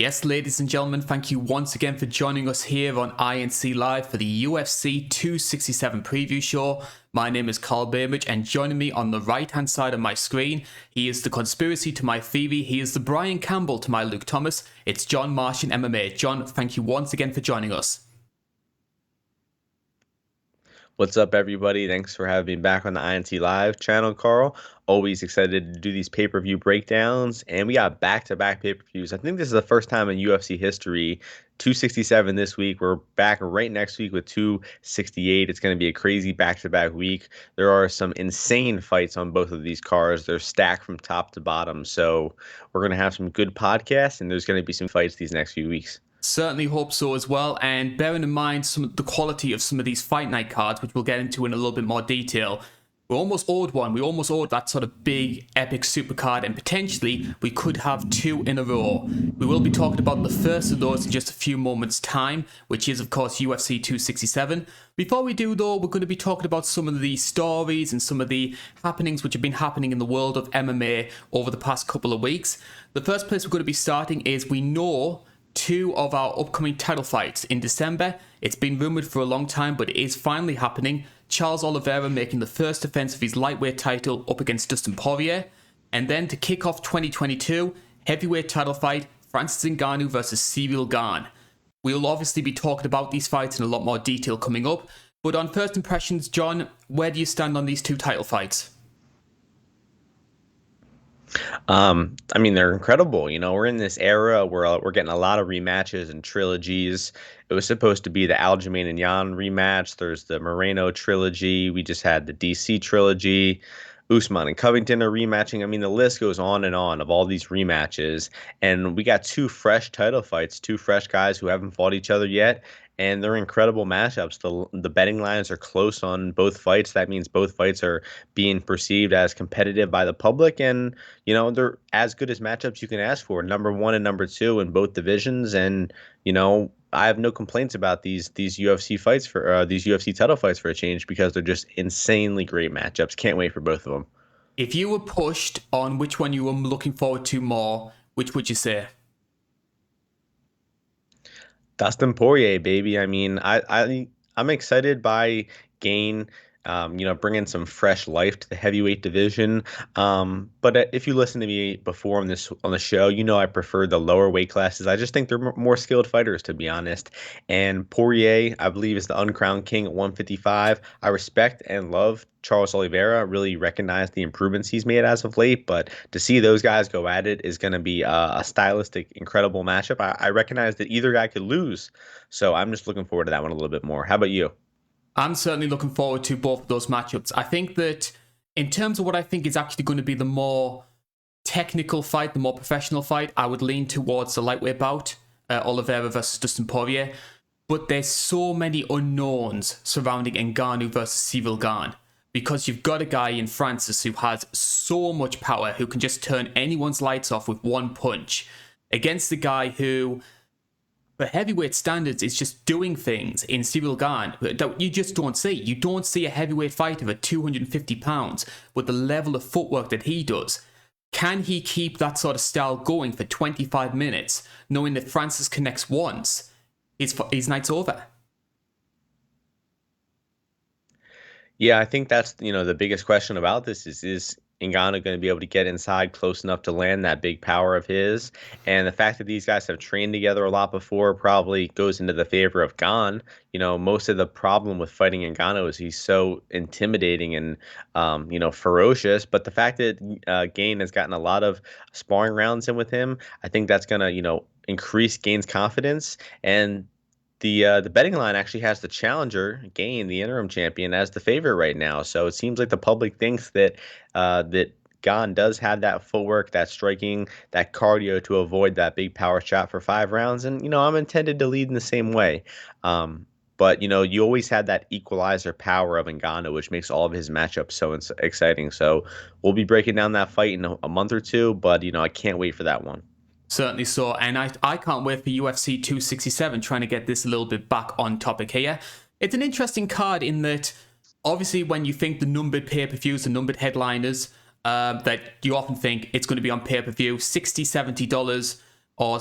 Yes, ladies and gentlemen, thank you once again for joining us here on INC Live for the UFC 267 preview show. My name is Karl Bainbridge, and joining me on the right-hand side of my screen, he is the conspiracy to my Phoebe, he is the Brian Campbell to my Luke Thomas. It's John Martian MMA. John, thank you once again for joining us. What's up, everybody? Thanks for having me back on the INC Live channel, Carl. Always excited to do these pay-per-view breakdowns, and we got back-to-back pay-per-views. I think this is the first time in UFC history. 267 this week. We're back right next week with 268. It's going to be a crazy back-to-back week. There are some insane fights on both of these cards. They're stacked from top to bottom, so we're going to have some good podcasts, and there's going to be some fights these next few weeks. Certainly hope so as well, and bearing in mind the quality of some of these fight night cards, which we'll get into in a little bit more detail, we almost owed one. We almost owed that sort of big, epic super card, and potentially we could have two in a row. We will be talking about the first of those in just a few moments' time, which is, of course, UFC 267. Before we do, though, we're going to be talking about some of the stories and some of the happenings which have been happening in the world of MMA over the past couple of weeks. The first place we're going to be starting is we know two of our upcoming title fights in December. It's been rumoured for a long time, but it is finally happening. Charles Oliveira making the first defence of his lightweight title up against Dustin Poirier. And then to kick off 2022, heavyweight title fight, Francis Ngannou versus Ciryl Gane. We'll obviously be talking about these fights in a lot more detail coming up. But on first impressions, John, where do you stand on these two title fights? I mean, they're incredible. You know, we're in this era where we're getting a lot of rematches and trilogies. It was supposed to be the Aljamain and Yan rematch. There's the Moreno trilogy. We just had the DC trilogy. Usman and Covington are rematching. I mean, the list goes on and on of all these rematches. And we got two fresh title fights, two fresh guys who haven't fought each other yet. And they're incredible matchups. The betting lines are close on both fights. That means both fights are being perceived as competitive by the public. And, you know, they're as good as matchups you can ask for. Number one and number two in both divisions. And, you know, I have no complaints about these UFC fights for these UFC title fights for a change, because they're just insanely great matchups. Can't wait for both of them. If you were pushed on which one you were looking forward to more, which would you say? Dustin Poirier, baby. I mean, I'm excited by Gane, bringing some fresh life to the heavyweight division. But if you listen to me before on the show, you know I prefer the lower weight classes. I just think they're more skilled fighters, to be honest. And Poirier, I believe, is the uncrowned king at 155. I respect and love Charles Oliveira. Really recognize the improvements he's made as of late, but to see those guys go at it is going to be a stylistic, incredible matchup. I recognize that either guy could lose, so I'm just looking forward to that one a little bit more. How about you? I'm certainly looking forward to both of those matchups. I think that in terms of what I think is actually going to be the more technical fight, the more professional fight, I would lean towards the lightweight bout, Oliveira versus Dustin Poirier. But there's so many unknowns surrounding Ngannou versus Ciryl Gane, because you've got a guy in Francis who has so much power, who can just turn anyone's lights off with one punch, against the guy who, for heavyweight standards, is just doing things in Ciryl Gane that you just don't see. You don't see a heavyweight fighter at 250 pounds with the level of footwork that he does. Can he keep that sort of style going for 25 minutes, knowing that Francis connects once? His night's over. Yeah, I think that's, the biggest question about this is Ngannou going to be able to get inside close enough to land that big power of his? And the fact that these guys have trained together a lot before probably goes into the favor of Gane. You know, most of the problem with fighting Ngannou is he's so intimidating and, ferocious. But the fact that Gane has gotten a lot of sparring rounds in with him, I think that's going to, increase Gane's confidence. And the betting line actually has the challenger, Gane, the interim champion, as the favorite right now. So it seems like the public thinks that Gane does have that footwork, that striking, that cardio to avoid that big power shot for 5 rounds. And, I'm intended to lead in the same way. But, you always had that equalizer power of Ngannou, which makes all of his matchups so exciting. So we'll be breaking down that fight in a month or two. But, I can't wait for that one. Certainly so, and I can't wait for UFC 267, trying to get this a little bit back on topic here. It's an interesting card in that, obviously, when you think the numbered pay-per-views, the numbered headliners, that you often think it's going to be on pay-per-view, $60, $70, or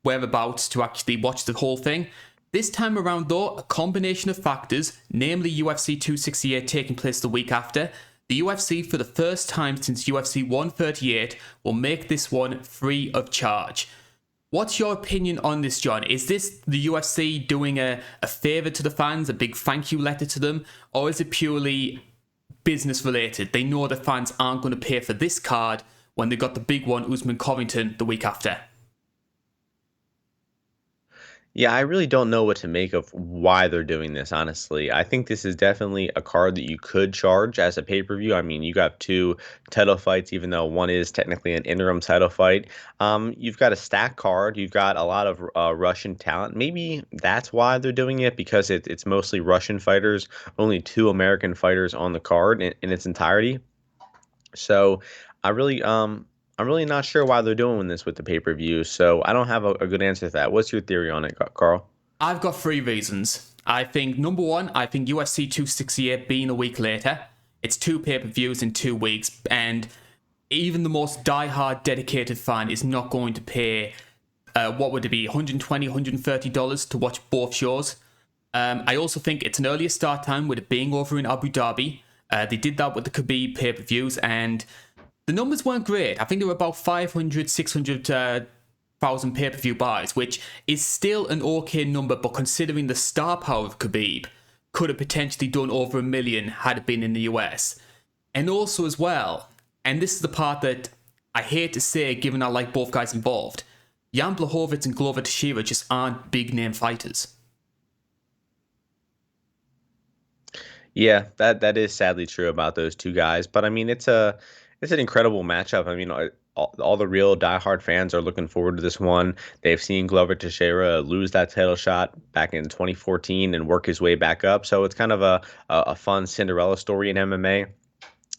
whereabouts to actually watch the whole thing. This time around, though, a combination of factors, namely UFC 268 taking place the week after, the UFC, for the first time since UFC 138, will make this one free of charge. What's your opinion on this, John? Is this the UFC doing a favour to the fans, a big thank you letter to them, or is it purely business related? They know the fans aren't going to pay for this card when they got the big one, Usman Covington, the week after. Yeah, I really don't know what to make of why they're doing this, honestly. I think this is definitely a card that you could charge as a pay-per-view. I mean, you got two title fights, even though one is technically an interim title fight. You've got a stack card. You've got a lot of Russian talent. Maybe that's why they're doing it, because it's mostly Russian fighters, only two American fighters on the card in its entirety. So I'm really not sure why they're doing this with the pay-per-view, so I don't have a good answer to that. What's your theory on it, Carl? I've got three reasons. I think, number one, I think UFC 268 being a week later, it's two pay-per-views in 2 weeks, and even the most die-hard dedicated fan is not going to pay, what would it be, $120, $130 to watch both shows. I also think it's an earlier start time with it being over in Abu Dhabi. They did that with the Khabib pay-per-views, and the numbers weren't great. I think there were about 500, 600,000 pay-per-view buys, which is still an okay number, but considering the star power of Khabib, could have potentially done over 1 million had it been in the US. And also as well, and this is the part that I hate to say given I like both guys involved, Jan Blachowicz and Glover Teixeira just aren't big-name fighters. Yeah, that is sadly true about those two guys, but I mean, it's an incredible matchup. I mean, all the real diehard fans are looking forward to this one. They've seen Glover Teixeira lose that title shot back in 2014 and work his way back up. So it's kind of a fun Cinderella story in MMA.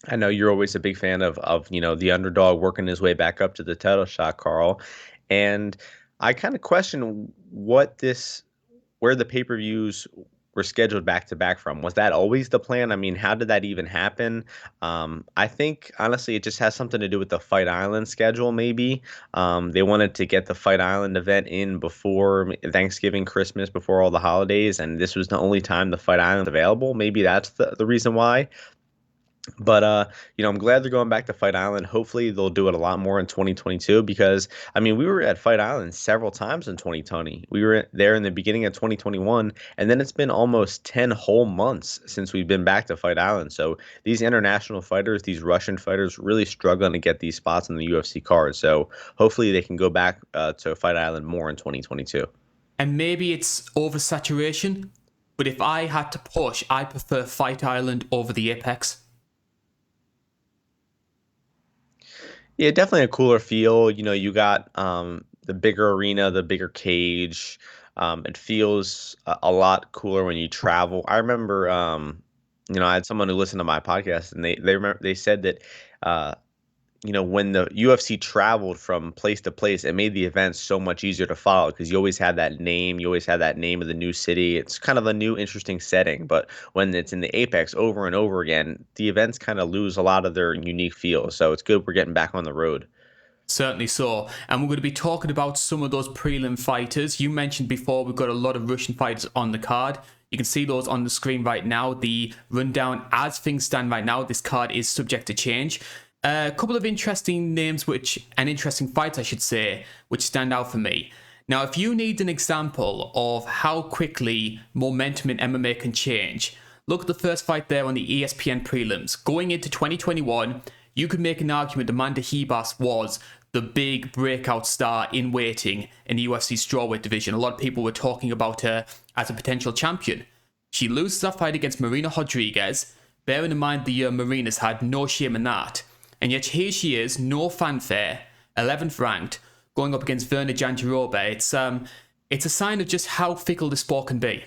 I know you're always a big fan of the underdog working his way back up to the title shot, Carl. And I kind of question where the pay-per-views were scheduled back to back from. Was that always the plan? I mean, how did that even happen? I think, honestly, it just has something to do with the Fight Island schedule, maybe. They wanted to get the Fight Island event in before Thanksgiving, Christmas, before all the holidays, and this was the only time the Fight Island available. Maybe that's the reason why. But I'm glad they're going back to Fight Island. Hopefully they'll do it a lot more in 2022, because I mean, we were at Fight Island several times in 2020. We were there in the beginning of 2021, and then it's been almost 10 whole months since we've been back to Fight Island. So these international fighters, these Russian fighters, really struggling to get these spots on the UFC card. So hopefully they can go back to Fight Island more in 2022. And maybe it's oversaturation, but if I had to push, I prefer Fight Island over the Apex. Yeah, definitely a cooler feel. You got the bigger arena, the bigger cage. It feels a lot cooler when you travel. I remember, I had someone who listened to my podcast, and they said that, when the UFC traveled from place to place, it made the events so much easier to follow, because you always had that name. You always had that name of the new city. It's kind of a new, interesting setting. But when it's in the Apex over and over again, the events kind of lose a lot of their unique feel. So it's good we're getting back on the road. Certainly so. And we're going to be talking about some of those prelim fighters. You mentioned before we've got a lot of Russian fighters on the card. You can see those on the screen right now. The rundown, as things stand right now, this card is subject to change. A couple of interesting names, interesting fights, I should say, which stand out for me. Now, if you need an example of how quickly momentum in MMA can change, look at the first fight there on the ESPN prelims. Going into 2021, you could make an argument Amanda Ribas was the big breakout star in waiting in the UFC strawweight division. A lot of people were talking about her as a potential champion. She loses that fight against Marina Rodriguez, bearing in mind the year Marina's had no shame in that. And yet here she is, no fanfare, 11th ranked, going up against Verna Jandiroba. It's a sign of just how fickle the sport can be.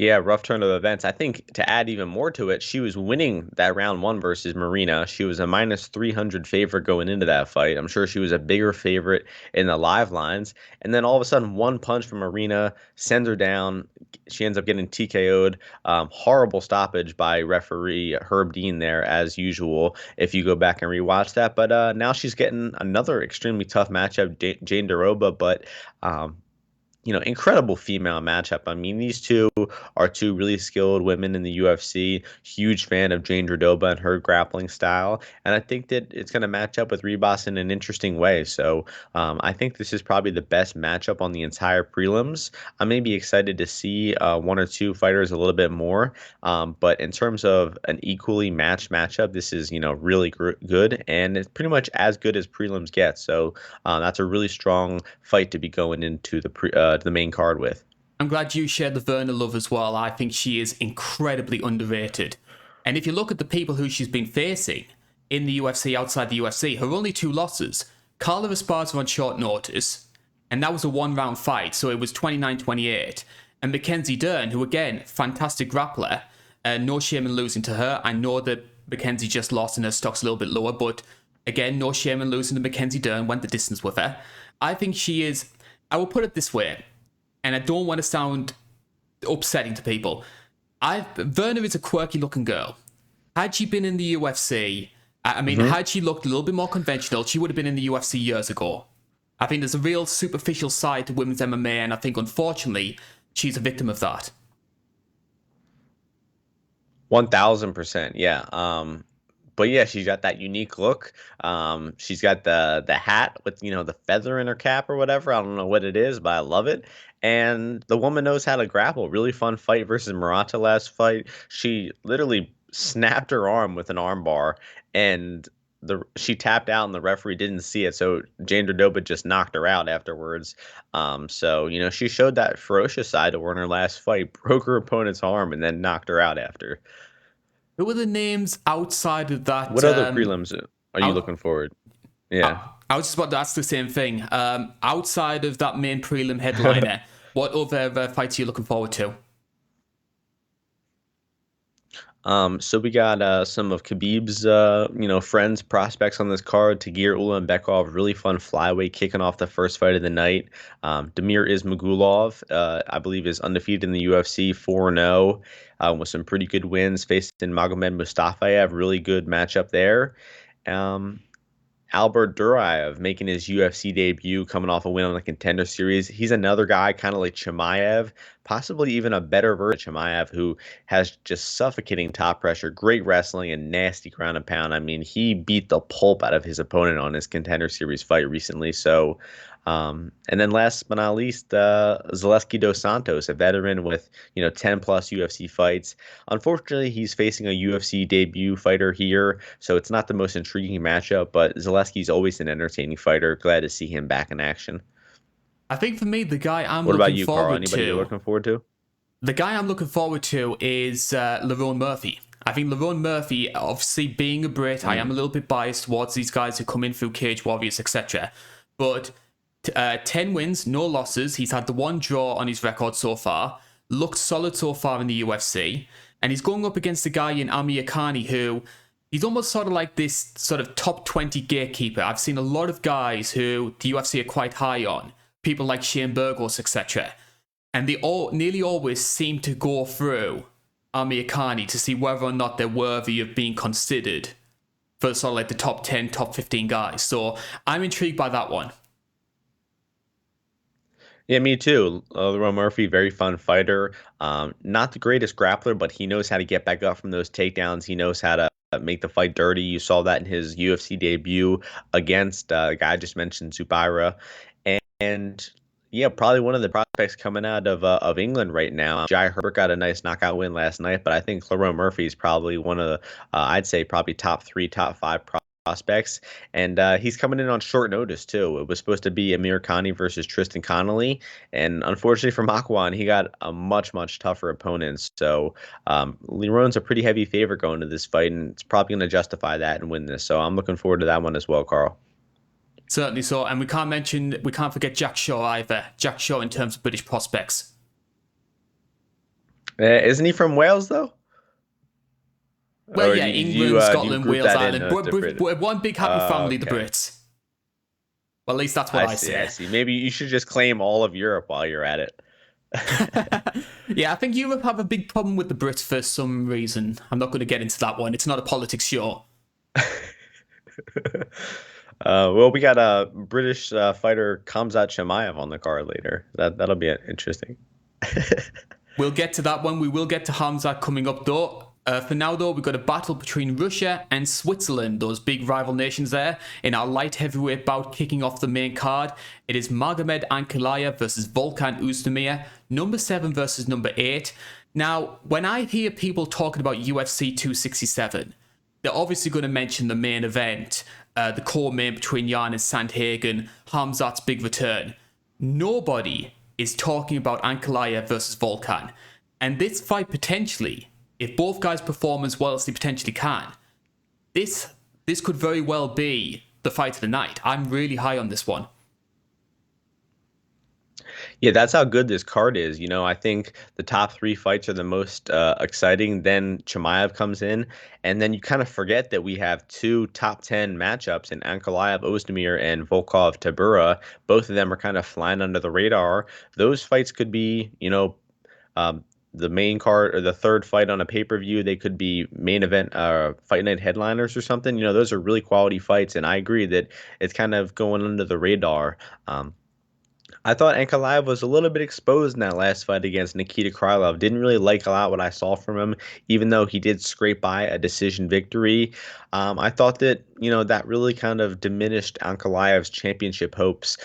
Yeah, rough turn of events. I think to add even more to it, she was winning that round one versus Marina. She was a minus 300 favorite going into that fight. I'm sure she was a bigger favorite in the live lines. And then all of a sudden, one punch from Marina sends her down. She ends up getting TKO'd. Horrible stoppage by referee Herb Dean there, as usual, if you go back and rewatch that. But now she's getting another extremely tough matchup, Jane Daroba. But incredible female matchup. I mean, these two are two really skilled women in the UFC. Huge fan of Jane Drodoba and her grappling style, and I think that it's going to match up with Ribas in an interesting way. So I think this is probably the best matchup on the entire prelims. I may be excited to see one or two fighters a little bit more, but in terms of an equally matched matchup, this is really good, and it's pretty much as good as prelims get. So that's a really strong fight to be going into the main card with. I'm glad you shared the Verna love as well. I think she is incredibly underrated. And if you look at the people who she's been facing in the UFC, outside the UFC, her only two losses, Carla Esparza on short notice, and that was a one-round fight, so it was 29-28. And Mackenzie Dern, who again, fantastic grappler, no shame in losing to her. I know that Mackenzie just lost and her stock's a little bit lower, but again, no shame in losing to Mackenzie Dern, went the distance with her. I think she is, I will put it this way, and I don't want to sound upsetting to people. Verna is a quirky looking girl. Had she been in the UFC, had she looked a little bit more conventional, she would have been in the UFC years ago. I think there's a real superficial side to women's MMA, and I think unfortunately she's a victim of that. 1000%, yeah. But yeah, she's got that unique look. She's got the hat with the feather in her cap or whatever. I don't know what it is, but I love it. And the woman knows how to grapple. Really fun fight versus Murata last fight. She literally snapped her arm with an arm bar, and she tapped out, and the referee didn't see it. So Jane Drodoba just knocked her out afterwards. So she showed that ferocious side to her in her last fight, broke her opponent's arm, and then knocked her out after. Who are the names outside of that? What other prelims are you looking forward? Yeah. I was just about to ask the same thing. Outside of that main prelim headliner, what other fights are you looking forward to? So we got some of Khabib's, friends, prospects on this card. Tagir Ulanbekov, really fun flyweight, kicking off the first fight of the night. Damir Ismagulov, I believe, is undefeated in the UFC, 4-0, with some pretty good wins. Facing Magomed Mustafayev, really good matchup there. Albert Duraev making his UFC debut, coming off a win on the Contender Series. He's another guy kind of like Chimaev, possibly even a better version of Chimaev, who has just suffocating top pressure, great wrestling, and nasty ground and pound. I mean, he beat the pulp out of his opponent on his Contender Series fight recently. So, and then last but not least, Zaleski dos Santos, a veteran with 10 plus UFC fights. Unfortunately, he's facing a UFC debut fighter here, so it's not the most intriguing matchup. But Zaleski's always an entertaining fighter. Glad to see him back in action. I think for me, the guy I'm What about looking you, Carl? forward Anybody you're to, looking forward to? the guy I'm looking forward to is Lerone Murphy. I think Lerone Murphy, obviously being a Brit, I am a little bit biased towards these guys who come in through Cage Warriors, etc. But 10 wins, no losses. He's had the one draw on his record so far. Looked solid so far in the UFC. And he's going up against a guy in Amir Khani who, he's almost sort of like this sort of top 20 gatekeeper. I've seen a lot of guys who the UFC are quite high on. People like Shane Burgos, etc. And they all nearly always seem to go through Amir Khani to see whether or not they're worthy of being considered for sort of like the top 10, top 15 guys. So I'm intrigued by that one. Yeah, me too. Lerone Murphy, very fun fighter. Not the greatest grappler, but he knows how to get back up from those takedowns. He knows how to make the fight dirty. You saw that in his UFC debut against the guy I just mentioned, Tybura. And yeah, probably one of the prospects coming out of England right now. Jai Herbert got a nice knockout win last night, but I think Lerone Murphy is probably one of the, I'd say probably top 3, top 5 prospects. And he's coming in on short notice too. It was supposed to be Amir Khani versus Tristan Connolly, and unfortunately for Makwan, he got a much tougher opponent. So Lerone's a pretty heavy favorite going to this fight, and it's probably going to justify that and win this. So I'm looking forward to that one as well, Carl. Certainly so, and we can't forget Jack Shaw either. Jack Shaw in terms of British prospects. Isn't he from Wales though? Well, Or yeah, England, do you Scotland, group Wales, that in Ireland. with the Brit? But one big happy family, the Okay. Brits. Well, at least that's what I I see, I say. see. Maybe you should just claim all of Europe while you're at it. Yeah, I think Europe have a big problem with the Brits for some reason. I'm not going to get into that one. It's not a politics show. Well, we got a British fighter Khamzat Chimaev on the card later. That'll be interesting. We'll get to that one. We will get to Hamza coming up, though. For now, though, we've got a battle between Russia and Switzerland, those big rival nations there, in our light heavyweight bout kicking off the main card. It is Magomed Ankalaev versus Volkan Oezdemir, number 7 versus number 8. Now, when I hear people talking about UFC 267, they're obviously going to mention the main event, the core main between Yan and Sandhagen, Hamzat's big return. Nobody is talking about Ankalaev versus Volkan. And this fight potentially, if both guys perform as well as they potentially can, this could very well be the fight of the night. I'm really high on this one. Yeah, that's how good this card is. I think the top 3 fights are the most exciting. Then Chimaev comes in, and then you kind of forget that we have 2 top 10 matchups in Ankalaev, Oezdemir, and Volkov, Tybura. Both of them are kind of flying under the radar. Those fights could be, the main card or the third fight on a pay-per-view. They could be main event fight night headliners or something. Those are really quality fights, and I agree that it's kind of going under the radar. I thought Ankalaev was a little bit exposed in that last fight against Nikita Krylov. Didn't really like a lot what I saw from him, even though he did scrape by a decision victory. I thought that, that really kind of diminished Ankalaev's championship hopes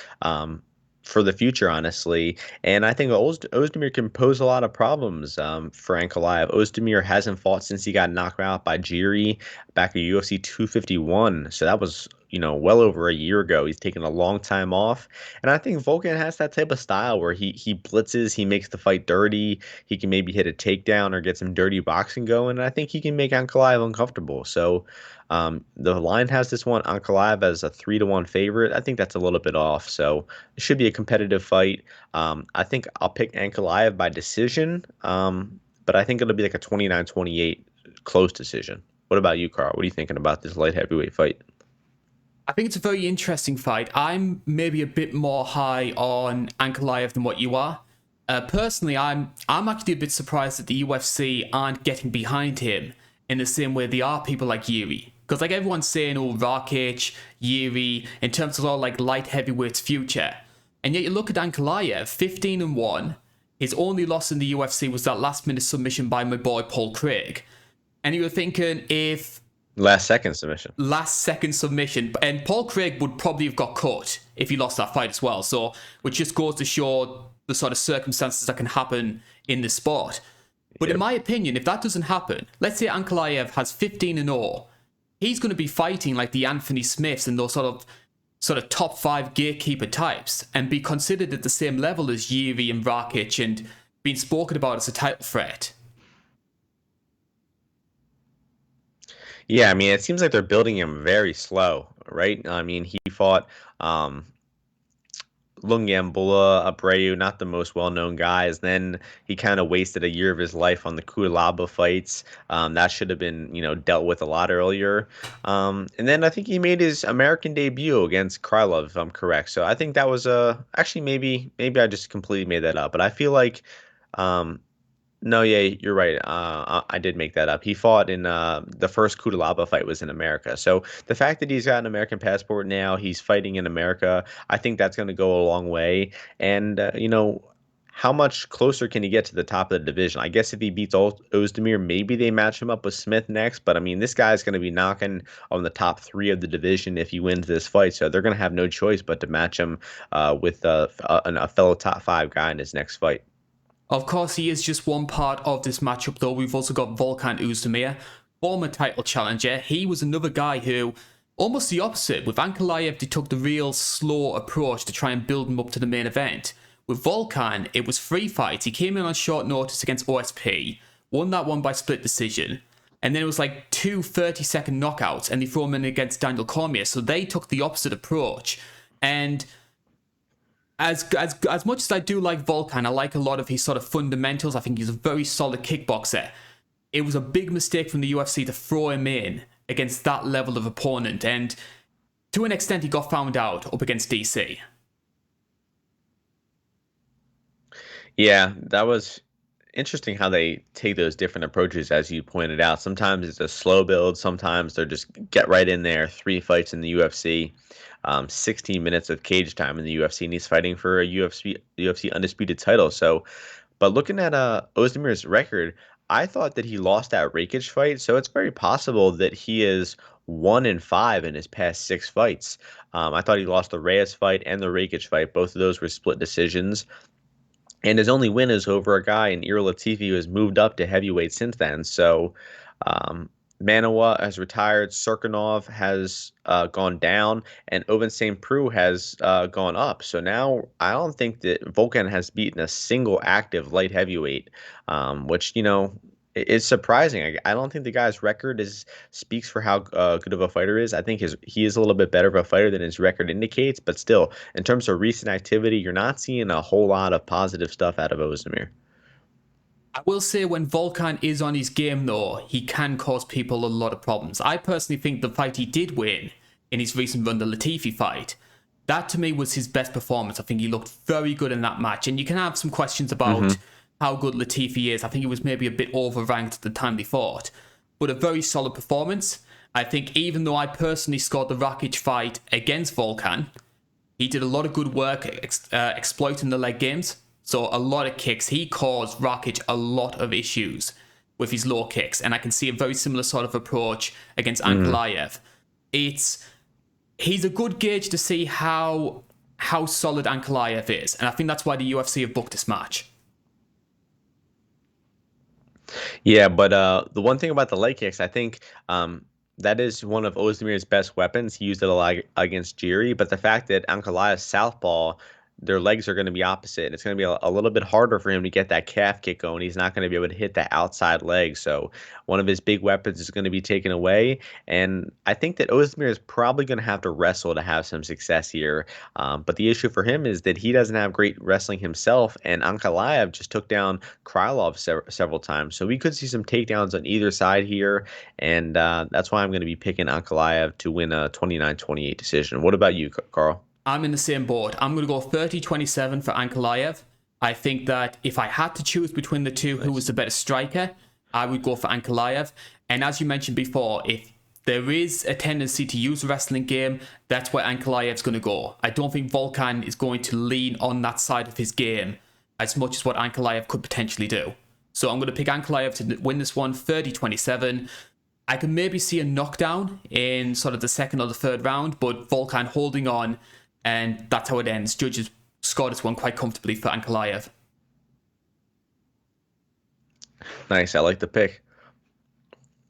for the future, honestly. And I think Oezdemir can pose a lot of problems for Ankalaev. Oezdemir hasn't fought since he got knocked out by Jiri back at UFC 251. So that was, well over a year ago. He's taken a long time off. And I think Volkan has that type of style where he blitzes, he makes the fight dirty. He can maybe hit a takedown or get some dirty boxing going. And I think he can make Ankalaev uncomfortable. So the line has this one Ankalaev as a 3-1 favorite. I think that's a little bit off. So it should be a competitive fight. I think I'll pick Ankalaev by decision. But I think it'll be like a 29-28 close decision. What about you, Carl? What are you thinking about this light heavyweight fight? I think it's a very interesting fight. I'm maybe a bit more high on Ankalaev than what you are. Personally, I'm actually a bit surprised that the UFC aren't getting behind him in the same way they are people like Yuri. Because like everyone's saying, Rakic, Yuri, in terms of all like light heavyweight's future. And yet you look at Ankalaev, 15-1. His only loss in the UFC was that last minute submission by my boy Paul Craig. And you were thinking if... Last second submission. And Paul Craig would probably have got cut if he lost that fight as well. So, which just goes to show the sort of circumstances that can happen in this sport. But in my opinion, if that doesn't happen, let's say Ankalaev has 15-0, he's going to be fighting like the Anthony Smiths and those sort of top 5 gatekeeper types and be considered at the same level as Yuri and Rakic and being spoken about as a title threat. Yeah, I mean, it seems like they're building him very slow, right? I mean, he fought Lungiambula, Abreu, not the most well-known guys. Then he kind of wasted a year of his life on the Cutelaba fights. That should have been, dealt with a lot earlier. And then I think he made his American debut against Krylov, if I'm correct. So I think that was actually maybe I just completely made that up, but I feel like no, yeah, you're right. I did make that up. He fought in the first Cutelaba fight was in America. So the fact that he's got an American passport now, he's fighting in America, I think that's going to go a long way. And, how much closer can he get to the top of the division? I guess if he beats Oezdemir, maybe they match him up with Smith next. But, I mean, this guy's going to be knocking on the top 3 of the division if he wins this fight. So they're going to have no choice but to match him with a fellow top 5 guy in his next fight. Of course, he is just one part of this matchup, though. We've also got Volkan Oezdemir, former title challenger. He was another guy who, almost the opposite. With Ankalaev, they took the real slow approach to try and build him up to the main event. With Volkan, it was 3 fights. He came in on short notice against OSP, won that one by split decision, and then it was like 2 30-second knockouts, and they threw him in against Daniel Cormier. So they took the opposite approach. And As much as I do like Volkan, I like a lot of his sort of fundamentals. I think he's a very solid kickboxer. It was a big mistake from the UFC to throw him in against that level of opponent, and to an extent, he got found out up against DC. Yeah, that was interesting how they take those different approaches, as you pointed out. Sometimes it's a slow build, sometimes they're just get right in there. 3 fights in the UFC, 16 minutes of cage time in the UFC, and he's fighting for a UFC undisputed title. So, but looking at Ozdemir's record, I thought that he lost that Rakic fight, so it's very possible that he is 1-5 in his past 6 fights. I thought he lost the Reyes fight and the Rakic fight. Both of those were split decisions. And his only win is over a guy in Ira Latifi who has moved up to heavyweight since then. So um, Manawa has retired, Serkinov has gone down, and Oven St. Preux has gone up. So now I don't think that Volkan has beaten a single active light heavyweight, which, is surprising. I don't think the guy's record speaks for how good of a fighter is. I think he is a little bit better of a fighter than his record indicates, but still, in terms of recent activity, you're not seeing a whole lot of positive stuff out of Oezdemir. I will say when Volkan is on his game, though, he can cause people a lot of problems. I personally think the fight he did win in his recent run, the Latifi fight, that to me was his best performance. I think he looked very good in that match. And you can have some questions about how good Latifi is. I think he was maybe a bit overranked at the time they fought. But a very solid performance. I think even though I personally scored the Rakic fight against Volkan, he did a lot of good work exploiting the leg games. So a lot of kicks. He caused Rakic a lot of issues with his low kicks. And I can see a very similar sort of approach against Ankalaev. He's a good gauge to see how solid Ankalaev is. And I think that's why the UFC have booked this match. Yeah, but the one thing about the leg kicks, I think that is one of Ozdemir's best weapons. He used it a lot against Jiri, but the fact that Ankalaev's southpaw, their legs are going to be opposite. It's going to be a little bit harder for him to get that calf kick going. He's not going to be able to hit that outside leg. So one of his big weapons is going to be taken away. And I think that Oezdemir is probably going to have to wrestle to have some success here. But the issue for him is that he doesn't have great wrestling himself. And Ankalaev just took down Krylov several times. So we could see some takedowns on either side here. And that's why I'm going to be picking Ankalaev to win a 29-28 decision. What about you, Carl? I'm in the same boat. I'm going to go 30-27 for Ankalaev. I think that if I had to choose between the two who was the better striker, I would go for Ankalaev. And as you mentioned before, if there is a tendency to use the wrestling game, that's where Ankalaev's going to go. I don't think Volkan is going to lean on that side of his game as much as what Ankalaev could potentially do. So I'm going to pick Ankalaev to win this one 30-27. I can maybe see a knockdown in sort of the second or the third round, but Volkan holding on, and that's how it ends. Judges scored this one quite comfortably for Ankalaev. Nice, I like the pick.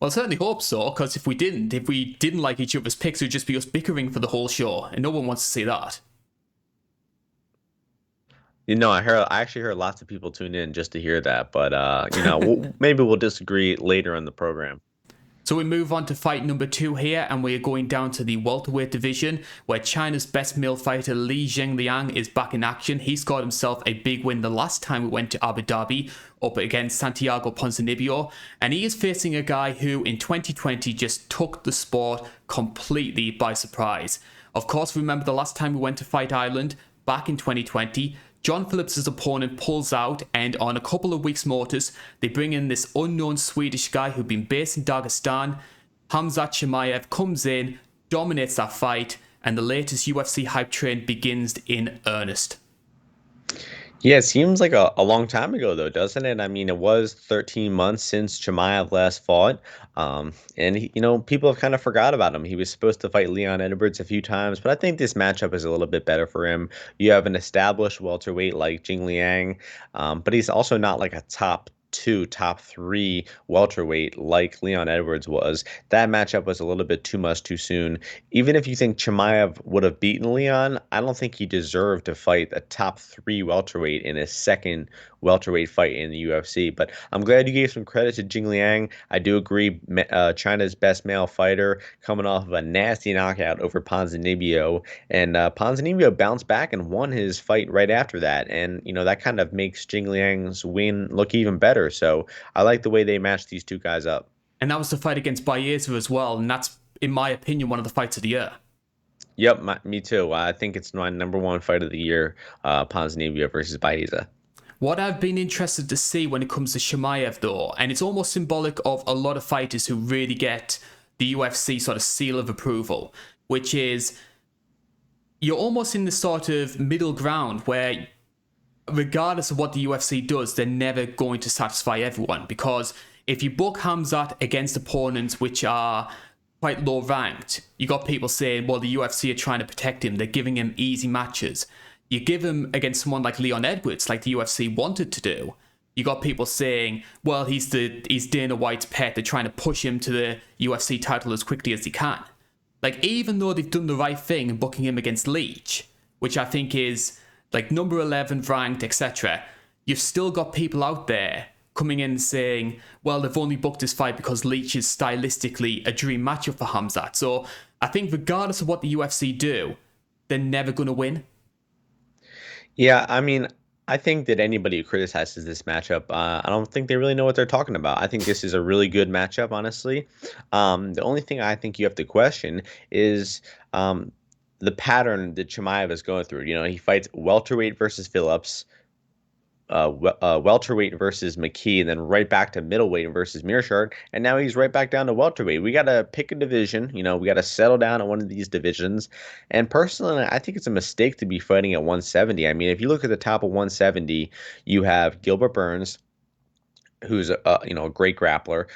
Well, I certainly hope so, because if we didn't like each other's picks, it would just be us bickering for the whole show, and no one wants to see that. I actually heard lots of people tune in just to hear that, but maybe we'll disagree later in the program. So we move on to fight number 2 here, and we're going down to the welterweight division, where China's best male fighter Li Zhengliang is back in action. He scored himself a big win the last time we went to Abu Dhabi, up against Santiago Ponzinibbio, and he is facing a guy who in 2020 just took the sport completely by surprise. Of course, remember the last time we went to Fight Island, back in 2020, John Phillips' opponent pulls out, and on a couple of weeks' notice, they bring in this unknown Swedish guy who'd been based in Dagestan. Khamzat Chimaev comes in, dominates that fight, and the latest UFC hype train begins in earnest. Yeah, it seems like a long time ago, though, doesn't it? I mean, it was 13 months since Chimaev last fought. People have kind of forgot about him. He was supposed to fight Leon Edwards a few times, but I think this matchup is a little bit better for him. You have an established welterweight like Jing Liang, but he's also not like a top 2 top 3 welterweight like Leon Edwards was, that matchup was a little bit too much too soon. Even if you think Chimaev would have beaten Leon, I don't think he deserved to fight a top 3 welterweight in his second welterweight fight in the UFC. But I'm glad you gave some credit to Jing Liang. I do agree, China's best male fighter, coming off of a nasty knockout over Ponzinibbio, and Ponzinibbio bounced back and won his fight right after that, and that kind of makes Jing Liang's win look even better. So I like the way they matched these two guys up. And that was the fight against Baeza as well, and that's, in my opinion, one of the fights of the year. Yep, me too. I think it's my number one fight of the year, Ponzinibbio versus Baeza. What I've been interested to see when it comes to Chimaev, though, and it's almost symbolic of a lot of fighters who really get the UFC sort of seal of approval, which is you're almost in this sort of middle ground where regardless of what the UFC does, they're never going to satisfy everyone. Because if you book Khamzat against opponents which are quite low ranked, you got people saying, well, the UFC are trying to protect him, they're giving him easy matches. You give him against someone like Leon Edwards, like the UFC wanted to do, you got people saying, well, he's Dana White's pet, they're trying to push him to the UFC title as quickly as they can. Like, even though they've done the right thing in booking him against Leach, which I think is like number 11 ranked, etc., you've still got people out there coming in and saying, well, they've only booked this fight because Leach is stylistically a dream matchup for Khamzat. So I think regardless of what the UFC do, they're never going to win. Yeah, I mean, I think that anybody who criticizes this matchup, I don't think they really know what they're talking about. I think this is a really good matchup, honestly. The only thing I think you have to question is the pattern that Chimaev is going through. He fights welterweight versus Phillips, welterweight versus McKee, and then right back to middleweight versus Mearshart, and now he's right back down to welterweight. We got to pick a division. We got to settle down at one of these divisions. And personally, I think it's a mistake to be fighting at 170. I mean, if you look at the top of 170, you have Gilbert Burns, who's a great grappler,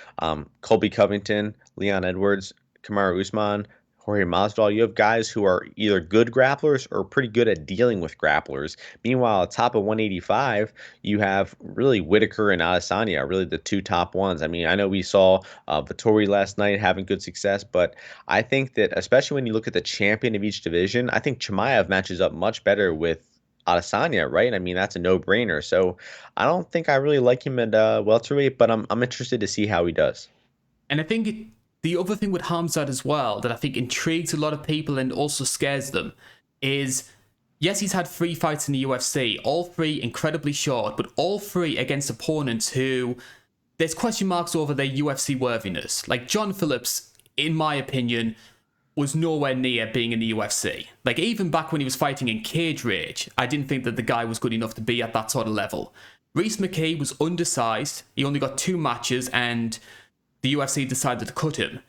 Colby Covington, Leon Edwards, Kamaru Usman, Jorge Masvidal. You have guys who are either good grapplers or pretty good at dealing with grapplers. Meanwhile, at top of 185, you have really Whitaker and Adesanya, really the two top ones. I mean, I know we saw Vettori last night having good success, but I think that especially when you look at the champion of each division, I think Chimaev matches up much better with Adesanya, right? I mean, that's a no-brainer. So I don't think I really like him at welterweight, but I'm interested to see how he does. And I think the other thing with Khamzat as well that I think intrigues a lot of people and also scares them is, yes, he's had 3 fights in the UFC, all 3 incredibly short, but all 3 against opponents who there's question marks over their UFC worthiness. Like John Phillips, in my opinion, was nowhere near being in the UFC. Like, even back when he was fighting in Cage Rage, I didn't think that the guy was good enough to be at that sort of level. Rhys McKay was undersized, he only got 2 matches, and the UFC decided to cut him.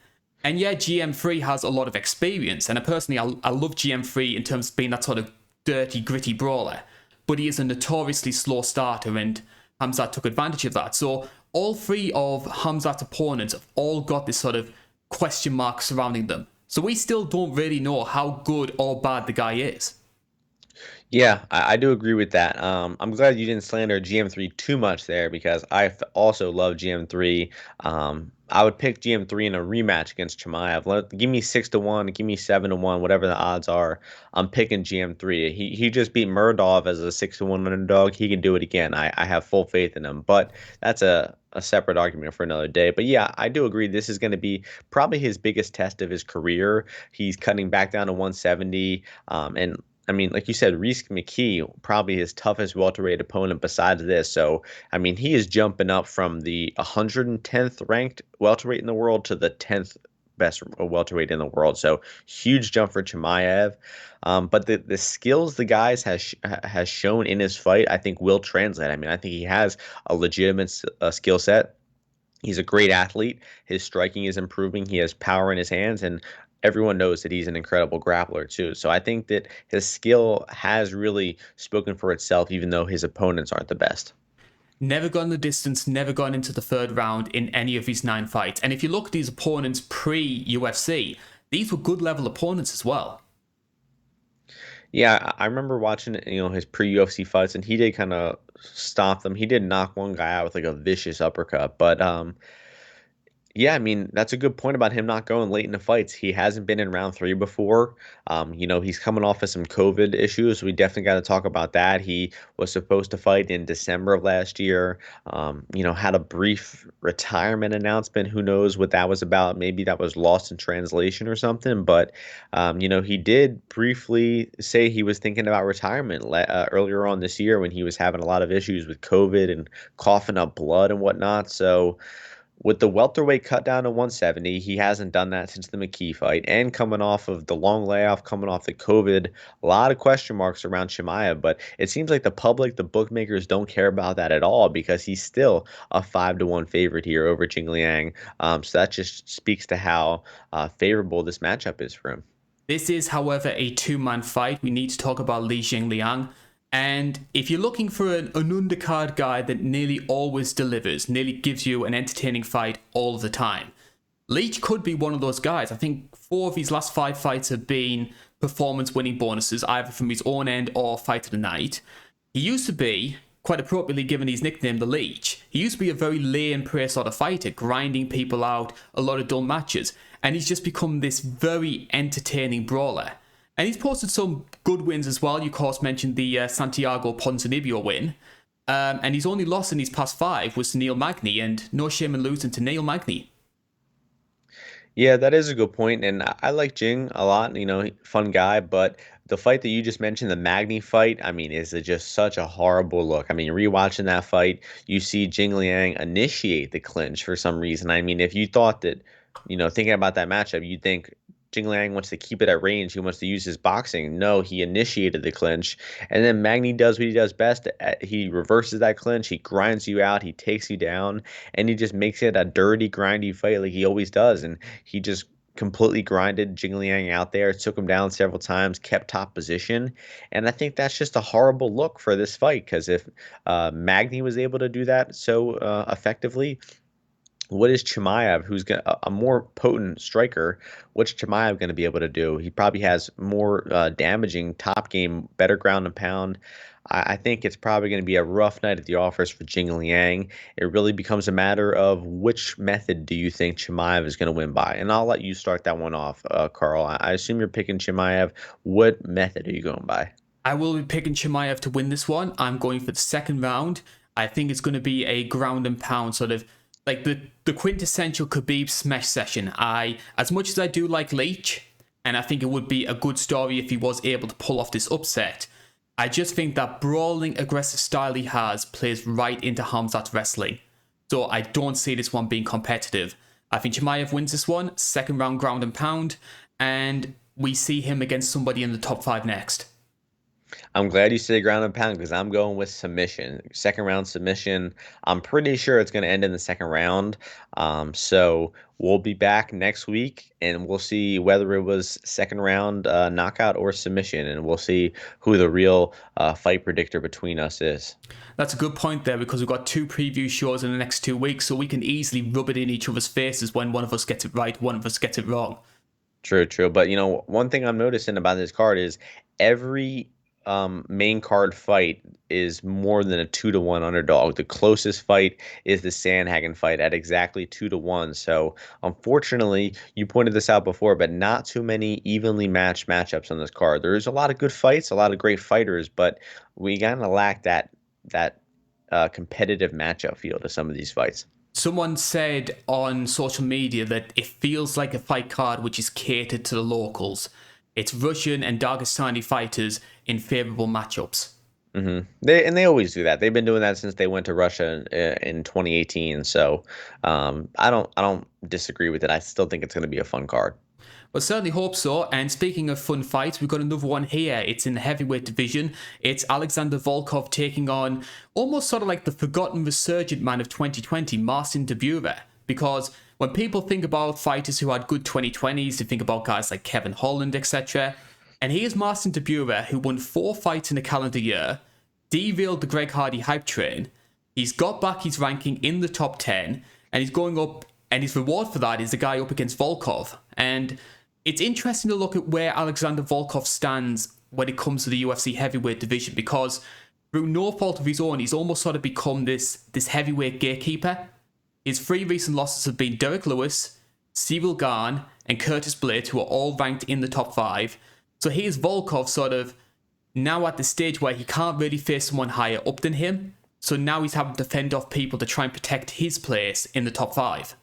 And yeah, GM3 has a lot of experience, and personally, I love GM3 in terms of being that sort of dirty, gritty brawler, but he is a notoriously slow starter, and Khamzat took advantage of that. So all 3 of Khamzat's opponents have all got this sort of question mark surrounding them. So we still don't really know how good or bad the guy is. Yeah, I do agree with that. I'm glad you didn't slander GM3 too much there, because I also love GM3. I would pick GM3 in a rematch against Chimaev. Give me 6-1, give me 7-1, whatever the odds are. I'm picking GM3. He just beat Murdov as a 6-1 underdog. He can do it again. I have full faith in him. But that's a separate argument for another day. But yeah, I do agree this is going to be probably his biggest test of his career. He's cutting back down to 170, and I mean, like you said, Rhys McKee, probably his toughest welterweight opponent besides this. So, I mean, he is jumping up from the 110th ranked welterweight in the world to the 10th best welterweight in the world. So, huge jump for Chimaev. But the skills the guys has shown in his fight, I think, will translate. I mean, I think he has a legitimate skill set. He's a great athlete. His striking is improving. He has power in his hands, and everyone knows that he's an incredible grappler too. So I think that his skill has really spoken for itself, even though his opponents aren't the best. Never gone the distance, never gone into the 3rd round in any of his 9 fights. And if you look at these opponents pre-UFC, these were good level opponents as well. Yeah, I remember watching, his pre-UFC fights, and he did kind of stomp them. He did knock one guy out with like a vicious uppercut, but yeah, I mean, that's a good point about him not going late in the fights. He hasn't been in round three before. He's coming off of some COVID issues. We definitely got to talk about that. He was supposed to fight in December of last year. Had a brief retirement announcement. Who knows what that was about? Maybe that was lost in translation or something. But, he did briefly say he was thinking about retirement earlier on this year when he was having a lot of issues with COVID and coughing up blood and whatnot. So, with the welterweight cut down to 170, he hasn't done that since the McKee fight. And coming off of the long layoff, coming off the COVID, a lot of question marks around Chimaev. But it seems like the public, the bookmakers don't care about that at all because he's still a 5-1 favorite here over Jing Liang. So that just speaks to how favorable this matchup is for him. This is, however, a two-man fight. We need to talk about Li Jingliang. And if you're looking for an undercard guy that nearly always delivers, nearly gives you an entertaining fight all the time, Leach could be one of those guys. I think 4 of his last 5 fights have been performance-winning bonuses, either from his own end or fight of the night. He used to be, quite appropriately given his nickname, the Leech. He used to be a very lay and pray sort of fighter, grinding people out, a lot of dull matches. And he's just become this very entertaining brawler. And he's posted some good wins as well. You, of course, mentioned the Santiago Ponzinibbio win. And his only loss in his past 5 was to Neil Magny, and no shame in losing to Neil Magny. Yeah, that is a good point, and I like Jing a lot. Fun guy, but the fight that you just mentioned, the Magny fight, I mean, is it just such a horrible look? I mean, rewatching that fight, you see Jing Liang initiate the clinch for some reason. I mean, if you thought that, thinking about that matchup, you'd think Jing Liang wants to keep it at range. He wants to use his boxing. No, he initiated the clinch. And then Magny does what he does best. He reverses that clinch. He grinds you out. He takes you down. And he just makes it a dirty, grindy fight like he always does. And he just completely grinded Jing Liang out there, took him down several times, kept top position. And I think that's just a horrible look for this fight because if Magny was able to do that so effectively, what is Chimaev, who's a more potent striker, what's Chimaev going to be able to do? He probably has more damaging top game, better ground and pound. I think it's probably going to be a rough night at the office for Jing Liang. It really becomes a matter of which method do you think Chimaev is going to win by? And I'll let you start that one off, Karl. I assume you're picking Chimaev. What method are you going by? I will be picking Chimaev to win this one. I'm going for the second round. I think it's going to be a ground and pound sort of like the quintessential Khabib smash session. As much as I do like Leach, and I think it would be a good story if he was able to pull off this upset, I just think that brawling, aggressive style he has plays right into Khamzat's wrestling. So I don't see this one being competitive. I think Chimaev wins this one, second round ground and pound, and we see him against somebody in the top 5 next. I'm glad you say ground and pound because I'm going with submission. Second round submission. I'm pretty sure it's going to end in the second round. So we'll be back next week and we'll see whether it was second round knockout or submission. And we'll see who the real fight predictor between us is. That's a good point there because we've got 2 preview shows in the next 2 weeks. So we can easily rub it in each other's faces when one of us gets it right, one of us gets it wrong. True. But, one thing I'm noticing about this card is every main card fight is more than a 2-1 underdog. The closest fight is the Sandhagen fight at exactly 2-1. So unfortunately, you pointed this out before, but not too many evenly matched matchups on this card. There's a lot of good fights, a lot of great fighters, but we kind of lack that competitive matchup feel to some of these fights. Someone said on social media that it feels like a fight card which is catered to the locals. It's Russian and Dagestani fighters in favorable matchups. Mm-hmm. They always do that. They've been doing that since they went to Russia in 2018. So I don't disagree with it. I still think it's going to be a fun card. Well, certainly hope so. And speaking of fun fights, we've got another one here. It's in the heavyweight division. It's Alexander Volkov taking on almost sort of like the forgotten resurgent man of 2020, Martian Tybura. Because when people think about fighters who had good 2020s, they think about guys like Kevin Holland, etc. And here's Martian Tybura, who won 4 fights in a calendar year, derailed the Greg Hardy hype train. He's got back his ranking in the top 10, and he's going up, and his reward for that is the guy up against Volkov. And it's interesting to look at where Alexander Volkov stands when it comes to the UFC heavyweight division, because through no fault of his own, he's almost sort of become this heavyweight gatekeeper. His 3 recent losses have been Derek Lewis, Cyril Gane, and Curtis Blades, who are all ranked in the top 5. So here's Volkov sort of now at the stage where he can't really face someone higher up than him. So now he's having to fend off people to try and protect his place in the top 5.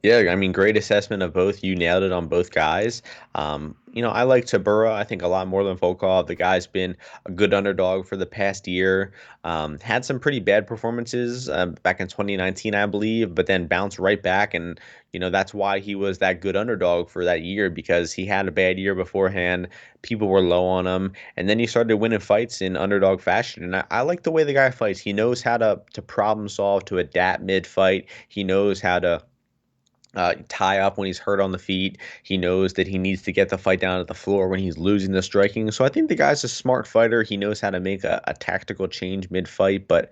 Yeah, I mean, great assessment of both. You nailed it on both guys. I like Tybura, I think, a lot more than Volkov. The guy's been a good underdog for the past year. Had some pretty bad performances back in 2019, I believe, but then bounced right back. And, that's why he was that good underdog for that year, because he had a bad year beforehand. People were low on him. And then he started winning fights in underdog fashion. And I like the way the guy fights. He knows how to problem solve, to adapt mid-fight. He knows how to tie up when he's hurt on the feet. He knows that he needs to get the fight down to the floor when he's losing the striking. So I think the guy's a smart fighter. He knows how to make a tactical change mid-fight, but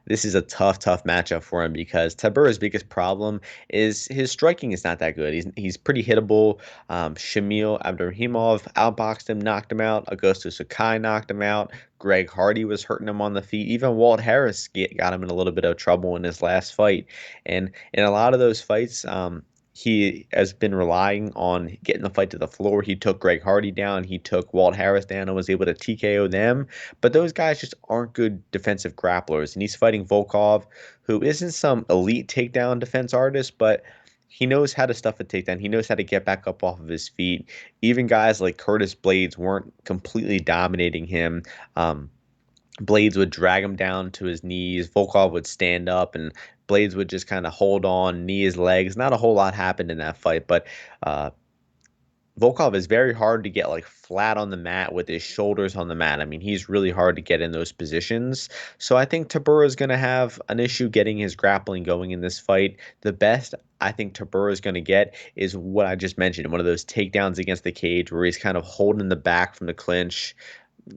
this is a tough matchup for him, because Tybura's biggest problem is his striking is not that good. He's pretty hittable. Shamil Abdurahimov outboxed him, knocked him out. Augusto Sakai knocked him out. Greg Hardy was hurting him on the feet. Even Walt Harris got him in a little bit of trouble in his last fight. And in a lot of those fights, he has been relying on getting the fight to the floor. He took Greg Hardy down. He took Walt Harris down and was able to TKO them. But those guys just aren't good defensive grapplers. And he's fighting Volkov, who isn't some elite takedown defense artist, but he knows how to stuff a takedown. He knows how to get back up off of his feet. Even guys like Curtis Blades weren't completely dominating him. Blades would drag him down to his knees. Volkov would stand up, and Blades would just kind of hold on, knee his legs. Not a whole lot happened in that fight, but Volkov is very hard to get flat on the mat with his shoulders on the mat. I mean, he's really hard to get in those positions. So I think Tybura is going to have an issue getting his grappling going in this fight. The best I think Tybura is going to get is what I just mentioned, one of those takedowns against the cage where he's kind of holding the back from the clinch.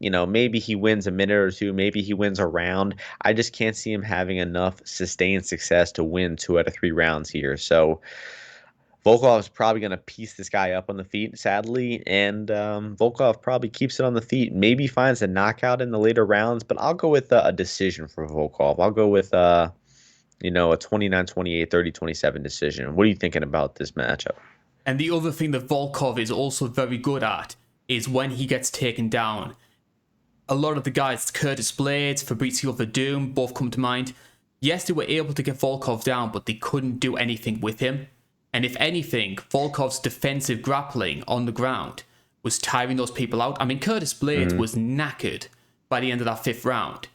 Maybe he wins a minute or two. Maybe he wins a round. I just can't see him having enough sustained success to win 2 out of 3 rounds here. So Volkov is probably going to piece this guy up on the feet, sadly, and Volkov probably keeps it on the feet. Maybe finds a knockout in the later rounds, but I'll go with a decision for Volkov. I'll go with a 29-28, 30-27 decision. What are you thinking about this matchup? And the other thing that Volkov is also very good at is when he gets taken down. A lot of the guys, Curtis Blades, Fabricio Verdum, both come to mind. Yes, they were able to get Volkov down, but they couldn't do anything with him. And if anything, Volkov's defensive grappling on the ground was tiring those people out. I mean, Curtis Blades was knackered by the end of that 5th round.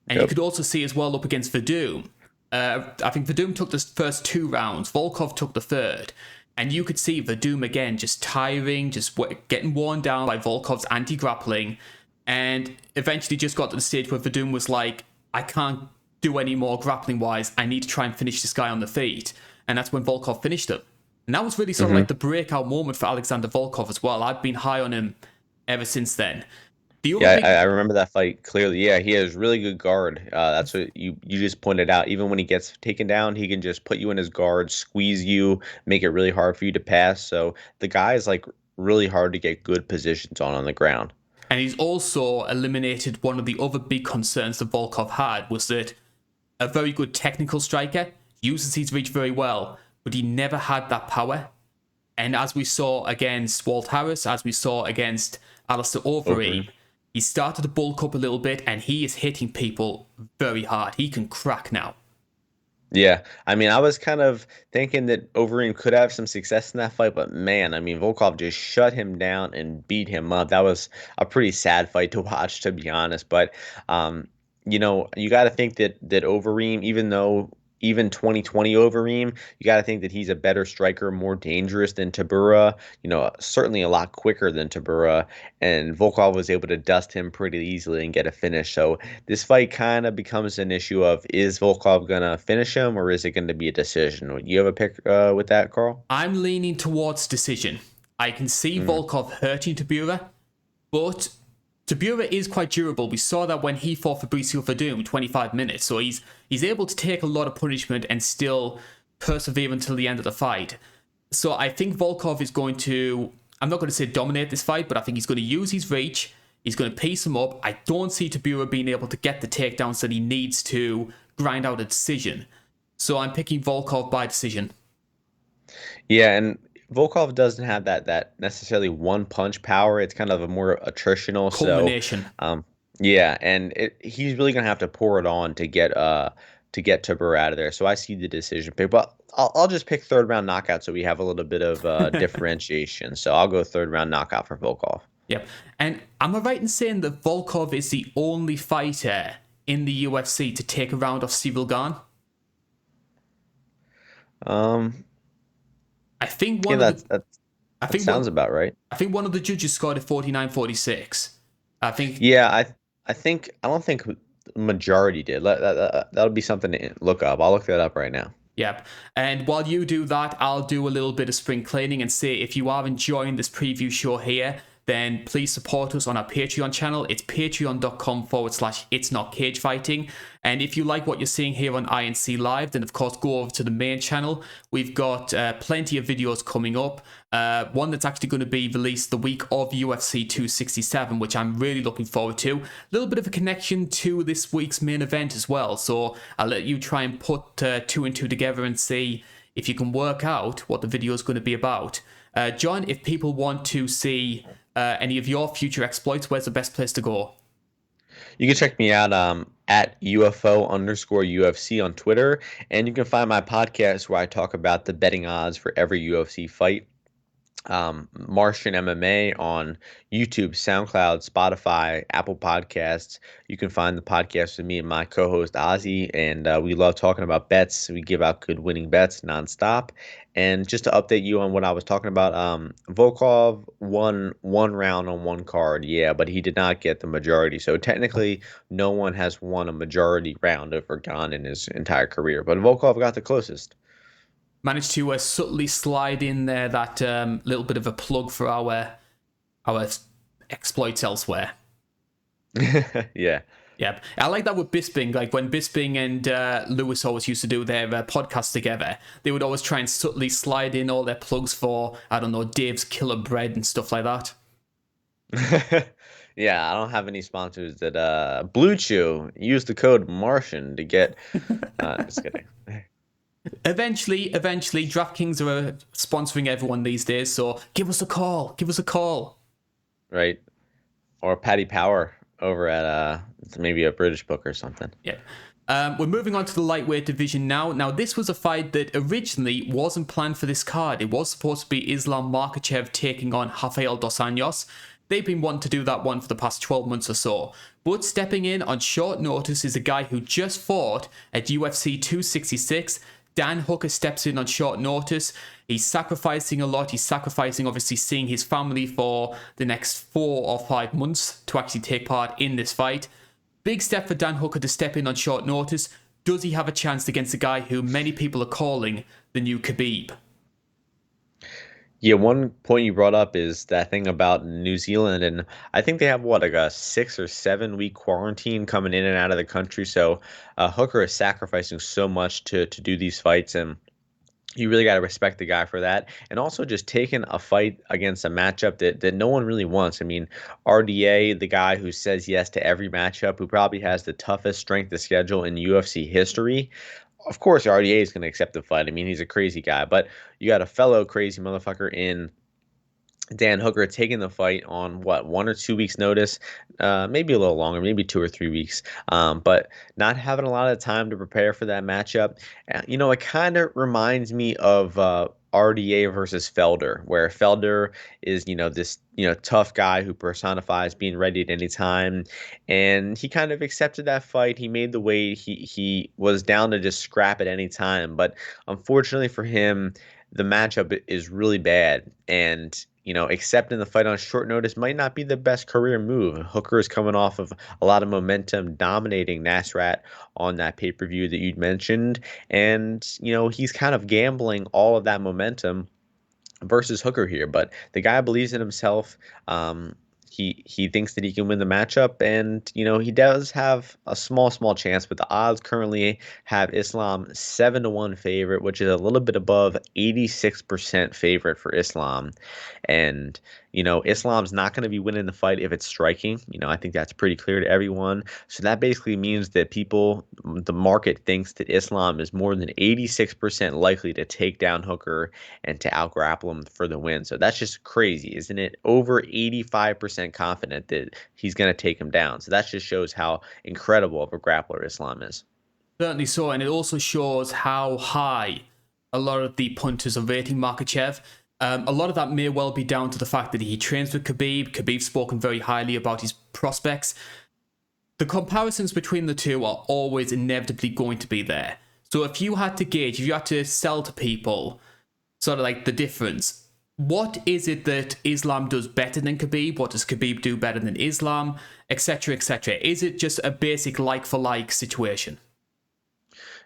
And you could also see as well up against Verdum. I think Verdum took the first 2 rounds. Volkov took the 3rd. And you could see Verdum again just tiring, just getting worn down by Volkov's anti-grappling. And eventually just got to the stage where Verdum was like, I can't do any more grappling-wise. I need to try and finish this guy on the feet. And that's when Volkov finished him. And that was really sort of like the breakout moment for Alexander Volkov as well. I've been high on him ever since then. I remember that fight clearly. Yeah, he has really good guard. That's what you just pointed out. Even when he gets taken down, he can just put you in his guard, squeeze you, make it really hard for you to pass. So the guy is really hard to get good positions on the ground. And he's also eliminated one of the other big concerns that Volkov had, was that a very good technical striker uses his reach very well, but he never had that power. And as we saw against Walt Harris, as we saw against Alistair Overeem, he started to bulk up a little bit, and he is hitting people very hard. He can crack now. Yeah, I mean, I was kind of thinking that Overeem could have some success in that fight, but man, I mean, Volkov just shut him down and beat him up. That was a pretty sad fight to watch, to be honest. But, you got to think that Overeem, even 2020 Overeem, you got to think that he's a better striker, more dangerous than Tybura, certainly a lot quicker than Tybura, and Volkov was able to dust him pretty easily and get a finish. So this fight kind of becomes an issue of, is Volkov going to finish him, or is it going to be a decision? You have a pick with that, Carl? I'm leaning towards decision. I can see Volkov hurting Tybura, but Tybura is quite durable. We saw that when he fought Fabricio Verdum 25 minutes. So he's able to take a lot of punishment and still persevere until the end of the fight. So I think Volkov is going to I'm not going to say dominate this fight, but I think he's going to use his reach. He's going to piece him up. I don't see Tybura being able to get the takedowns that he needs to grind out a decision. So I'm picking Volkov by decision. Yeah, and Volkov doesn't have that necessarily one punch power. It's kind of a more attritional. Culmination. So, yeah, and he's really gonna have to pour it on to get Tybura out of there. So I see the decision pick, but I'll just pick third round knockout so we have a little bit of differentiation. So I'll go third round knockout for Volkov. Yep. And am I right in saying that Volkov is the only fighter in the UFC to take a round off Cyril Gane? I think that sounds about right. I think one of the judges scored a 49-46. I think. Yeah, I don't think majority did. That'll be something to look up. I'll look that up right now. Yep. And while you do that, I'll do a little bit of spring cleaning and say if you are enjoying this preview show here, then please support us on our Patreon channel. It's patreon.com/It's Not Cagefighting. And if you like what you're seeing here on INC Live, then of course go over to the main channel. We've got plenty of videos coming up. One that's actually going to be released the week of UFC 267, which I'm really looking forward to. A little bit of a connection to this week's main event as well. So I'll let you try and put two and two together and see if you can work out what the video is going to be about. John, if people want to see any of your future exploits, where's the best place to go? You can check me out at UFO_UFC on Twitter, and you can find my podcast where I talk about the betting odds for every UFC fight. Martian MMA on YouTube, SoundCloud, Spotify, Apple Podcasts. You can find the podcast with me and my co-host Ozzy, and we love talking about bets. We give out good winning bets nonstop. And just to update you on what I was talking about, Volkov won one round on one card, yeah, but he did not get the majority. So technically, no one has won a majority round over Gane in his entire career, but Volkov got the closest. Managed to subtly slide in there that little bit of a plug for our exploits elsewhere. Yeah. Yep. I like that with Bisping. Like when Bisping and Lewis always used to do their podcasts together, they would always try and subtly slide in all their plugs for, I don't know, Dave's Killer Bread and stuff like that. Yeah, I don't have any sponsors that Blue Chew. Use the code Martian to get. Just kidding. Eventually, DraftKings are sponsoring everyone these days, so give us a call. Right. Or Paddy Power over at maybe a British book or something. Yeah. We're moving on to the lightweight division now. Now, this was a fight that originally wasn't planned for this card. It was supposed to be Islam Makhachev taking on Rafael dos Anjos. They've been wanting to do that one for the past 12 months or so. But stepping in on short notice is a guy who just fought at UFC 266. Dan Hooker steps in on short notice. He's sacrificing a lot. He's sacrificing, obviously, seeing his family for the next 4 or 5 months to actually take part in this fight. Big step for Dan Hooker to step in on short notice. Does he have a chance against a guy who many people are calling the new Khabib? Yeah, one point you brought up is that thing about New Zealand, and I think they have like a 6 or 7 week quarantine coming in and out of the country. So Hooker is sacrificing so much to do these fights, and you really got to respect the guy for that. And also just taking a fight against a matchup that no one really wants. I mean, RDA, the guy who says yes to every matchup, who probably has the toughest strength of schedule in UFC history. Of course, RDA is going to accept the fight. I mean, he's a crazy guy, but you got a fellow crazy motherfucker in Dan Hooker taking the fight on 1 or 2 weeks notice, maybe a little longer, maybe 2 or 3 weeks, but not having a lot of time to prepare for that matchup. It kind of reminds me of RDA versus Felder, where Felder is, this, tough guy who personifies being ready at any time. And he kind of accepted that fight. He made the weight. He was down to just scrap at any time. But unfortunately for him, the matchup is really bad. And, accepting the fight on short notice might not be the best career move. Hooker is coming off of a lot of momentum, dominating Nasrat on that pay-per-view that you'd mentioned. And, he's kind of gambling all of that momentum versus Hooker here. But the guy believes in himself. he thinks that he can win the matchup, and he does have a small chance, but the odds currently have Islam 7-1 favorite, which is a little bit above 86% favorite for Islam. And Islam's not going to be winning the fight if it's striking. I think that's pretty clear to everyone. So that basically means that the market thinks that Islam is more than 86% likely to take down Hooker and to out-grapple him for the win. So that's just crazy, isn't it? Over 85% confident that he's going to take him down. So that just shows how incredible of a grappler Islam is. Certainly so, and it also shows how high a lot of the punters are rating Makhachev. A lot of that may well be down to the fact that he trains with Khabib. Khabib's spoken very highly about his prospects. The comparisons between the two are always inevitably going to be there. So if you had to gauge, if you had to sell to people sort of like the difference, what is it that Islam does better than Khabib? What does Khabib do better than Islam? Etc., etc. Is it just a basic like-for-like situation?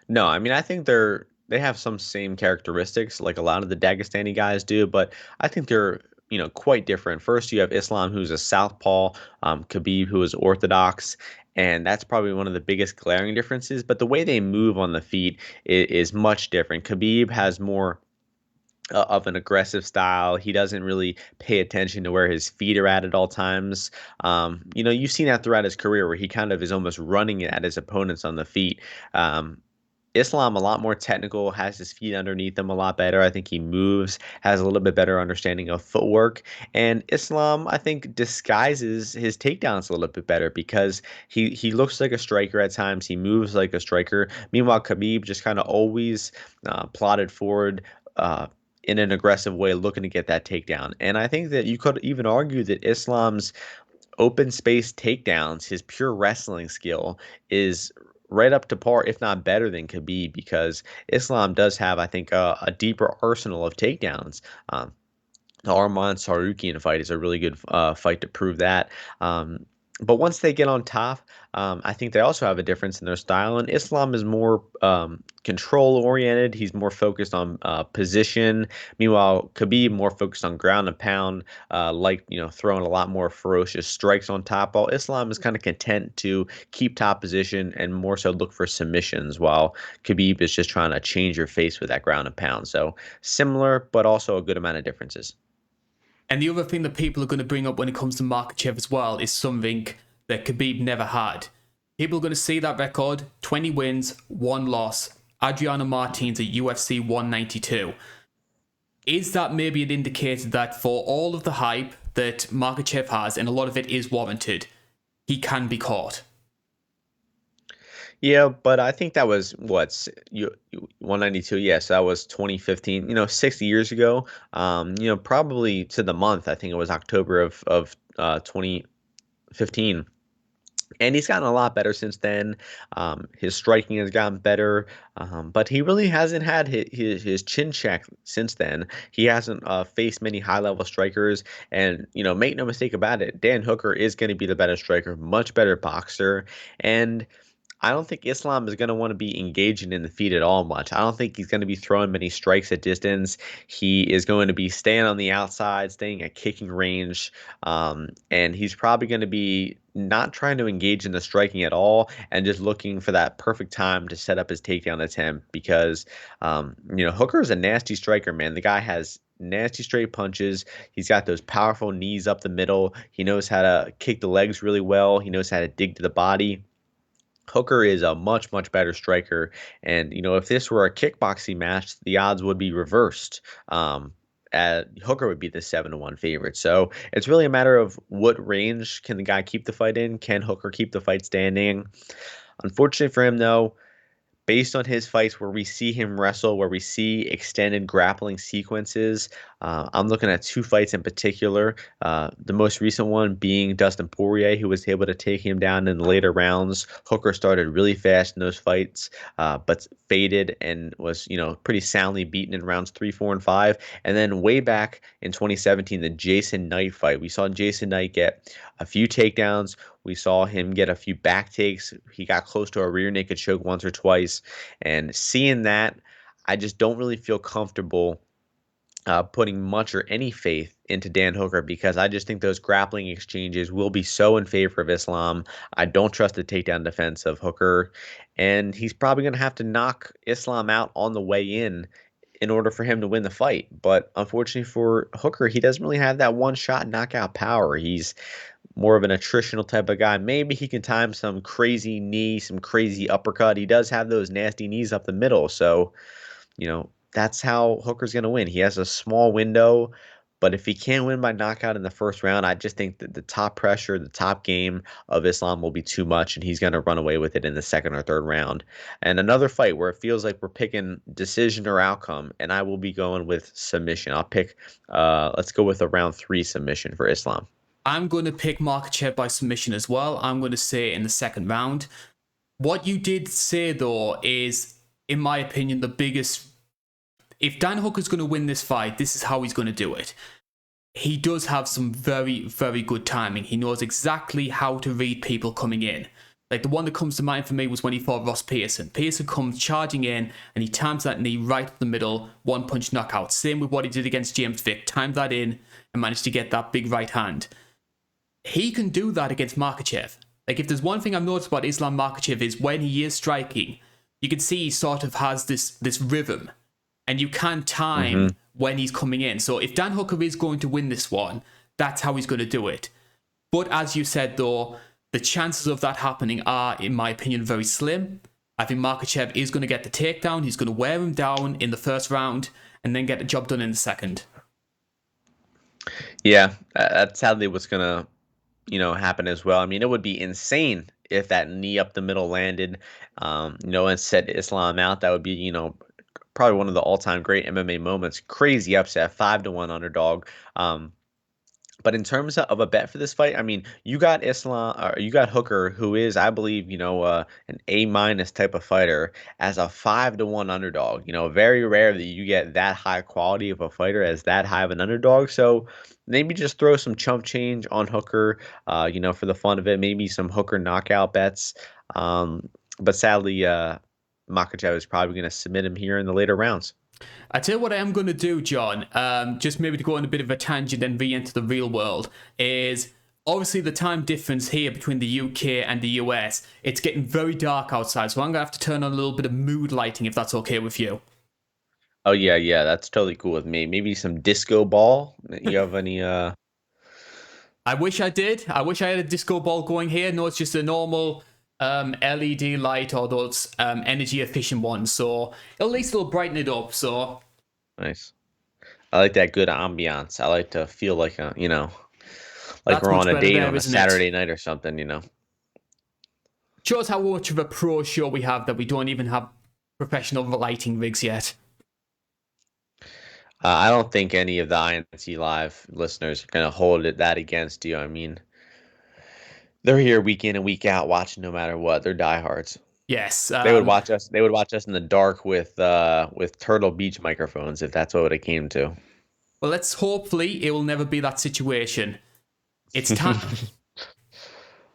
No, I mean, I think they have some same characteristics like a lot of the Dagestani guys do, but I think they're quite different. First, you have Islam, who's a southpaw, Khabib, who is orthodox, and that's probably one of the biggest glaring differences. But the way they move on the feet is much different. Khabib has more of an aggressive style. He doesn't really pay attention to where his feet are at all times. You've seen that throughout his career where he kind of is almost running at his opponents on the feet. Islam, a lot more technical, has his feet underneath him a lot better. I think he moves, has a little bit better understanding of footwork. And Islam, I think, disguises his takedowns a little bit better because he looks like a striker at times. He moves like a striker. Meanwhile, Khabib just kind of always plodded forward in an aggressive way, looking to get that takedown. And I think that you could even argue that Islam's open space takedowns, his pure wrestling skill, is right up to par, if not better than Khabib, because Islam does have, I think, a deeper arsenal of takedowns. The Arman Sarukian fight is a really good fight to prove that. But once they get on top, I think they also have a difference in their style. And Islam is more control-oriented. He's more focused on position. Meanwhile, Khabib more focused on ground and pound, throwing a lot more ferocious strikes on top. While Islam is kind of content to keep top position and more so look for submissions, while Khabib is just trying to change your face with that ground and pound. So similar, but also a good amount of differences. And the other thing that people are going to bring up when it comes to Makhachev as well is something that Khabib never had. People are going to see that record, 20 wins, 1 loss, Adriano Martins at UFC 192. Is that maybe an indicator that for all of the hype that Makhachev has, and a lot of it is warranted, he can be caught? Yeah, but I think that was 192. Yes, that was 2015. 6 years ago. Probably to the month. I think it was October of 2015. And he's gotten a lot better since then. His striking has gotten better, but he really hasn't had his chin check since then. He hasn't faced many high-level strikers, and make no mistake about it, Dan Hooker is going to be the better striker, much better boxer, and I don't think Islam is going to want to be engaging in the feet at all much. I don't think he's going to be throwing many strikes at distance. He is going to be staying on the outside, staying at kicking range, and he's probably going to be not trying to engage in the striking at all and just looking for that perfect time to set up his takedown attempt because, Hooker is a nasty striker, man. The guy has nasty straight punches. He's got those powerful knees up the middle. He knows how to kick the legs really well. He knows how to dig to the body. Hooker is a much, much better striker. And, if this were a kickboxing match, the odds would be reversed. Hooker would be the 7-1 favorite. So it's really a matter of what range can the guy keep the fight in? Can Hooker keep the fight standing? Unfortunately for him, though, based on his fights where we see him wrestle, where we see extended grappling sequences, I'm looking at 2 fights in particular. The most recent one being Dustin Poirier, who was able to take him down in the later rounds. Hooker started really fast in those fights, but faded and was, pretty soundly beaten in rounds 3, 4, and 5. And then way back in 2017, the Jason Knight fight, we saw Jason Knight get a few takedowns. We saw him get a few back takes. He got close to a rear naked choke once or twice. And seeing that, I just don't really feel comfortable putting much or any faith into Dan Hooker because I just think those grappling exchanges will be so in favor of Islam. I don't trust the takedown defense of Hooker, and he's probably going to have to knock Islam out on the way in order for him to win the fight. But unfortunately for Hooker, he doesn't really have that one-shot knockout power. He's more of an attritional type of guy. Maybe he can time some crazy knee, some crazy uppercut. He does have those nasty knees up the middle, so that's how Hooker's going to win. He has a small window, but if he can't win by knockout in the first round, I just think that the top pressure, the top game of Islam will be too much, and he's going to run away with it in the second or third round. And another fight where it feels like we're picking decision or outcome, and I will be going with submission. I'll pick, let's go with a round 3 submission for Islam. I'm going to pick Makhachev by submission as well. I'm going to say in the second round. What you did say, though, is, in my opinion, the biggest... If Dan Hooker's going to win this fight, this is how he's going to do it. He does have some very, very good timing. He knows exactly how to read people coming in. Like, the one that comes to mind for me was when he fought Ross Pearson. Pearson comes charging in, and he times that knee right up the middle, one-punch knockout. Same with what he did against James Vick. Timed that in and managed to get that big right hand. He can do that against Makhachev. Like, if there's one thing I've noticed about Islam Makhachev is when he is striking, you can see he sort of has this rhythm. And you can time when he's coming in. So if Dan Hooker is going to win this one, that's how he's going to do it. But as you said, though, the chances of that happening are, in my opinion, very slim. I think Makhachev is going to get the takedown. He's going to wear him down in the first round and then get the job done in the second. Yeah, that's sadly what's going to happen as well. I mean, it would be insane if that knee up the middle landed, and set Islam out. That would be, probably one of the all-time great MMA moments. Crazy upset, 5-1 underdog. But in terms of a bet for this fight, I mean, you got Hooker, who is, I believe, an A- type of fighter, as a 5-1 underdog. Very rare that you get that high quality of a fighter as that high of an underdog. So maybe just throw some chump change on Hooker, for the fun of it. Maybe some Hooker knockout bets. But sadly, Makhachev is probably going to submit him here in the later rounds. I tell you what I am going to do, John, just maybe to go on a bit of a tangent and re-enter the real world, is obviously the time difference here between the UK and the US. It's getting very dark outside, so I'm going to have to turn on a little bit of mood lighting if that's okay with you. Oh, yeah, that's totally cool with me. Maybe some disco ball. You have any... I wish I did. I wish I had a disco ball going here. No, it's just a normal... LED light or those energy efficient ones, so at least it'll brighten it up. So nice. I like that good ambiance. I like to feel like like that's we're on a date there, on a Saturday night or something. Shows how much of a pro show we have that we don't even have professional lighting rigs yet. I don't think any of the INC Live listeners are gonna hold that against you. I mean, they're here week in and week out watching no matter what. They're diehards. Yes. They would watch us. They would watch us in the dark with Turtle Beach microphones if that's what it came to. Well, hopefully it will never be that situation. It's time.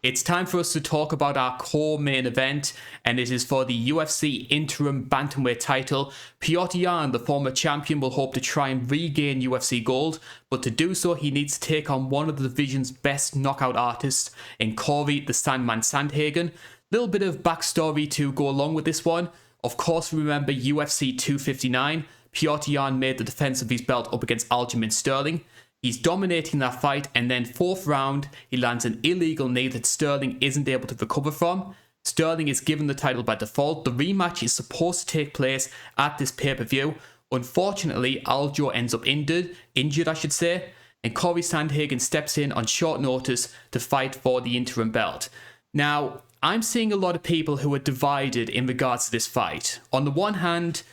It's time for us to talk about our core main event, and it is for the UFC interim bantamweight title. Petr Yan, the former champion, will hope to try and regain UFC gold, but to do so, he needs to take on one of the division's best knockout artists in Corey the Sandman Sandhagen. Little bit of backstory to go along with this one. Of course, remember UFC 259. Petr Yan made the defense of his belt up against Aljamain Sterling. He's dominating that fight, and then fourth round, he lands an illegal knee that Sterling isn't able to recover from. Sterling is given the title by default. The rematch is supposed to take place at this pay-per-view. Unfortunately, Aljo ends up injured, and Corey Sandhagen steps in on short notice to fight for the interim belt. Now, I'm seeing a lot of people who are divided in regards to this fight. On the one hand,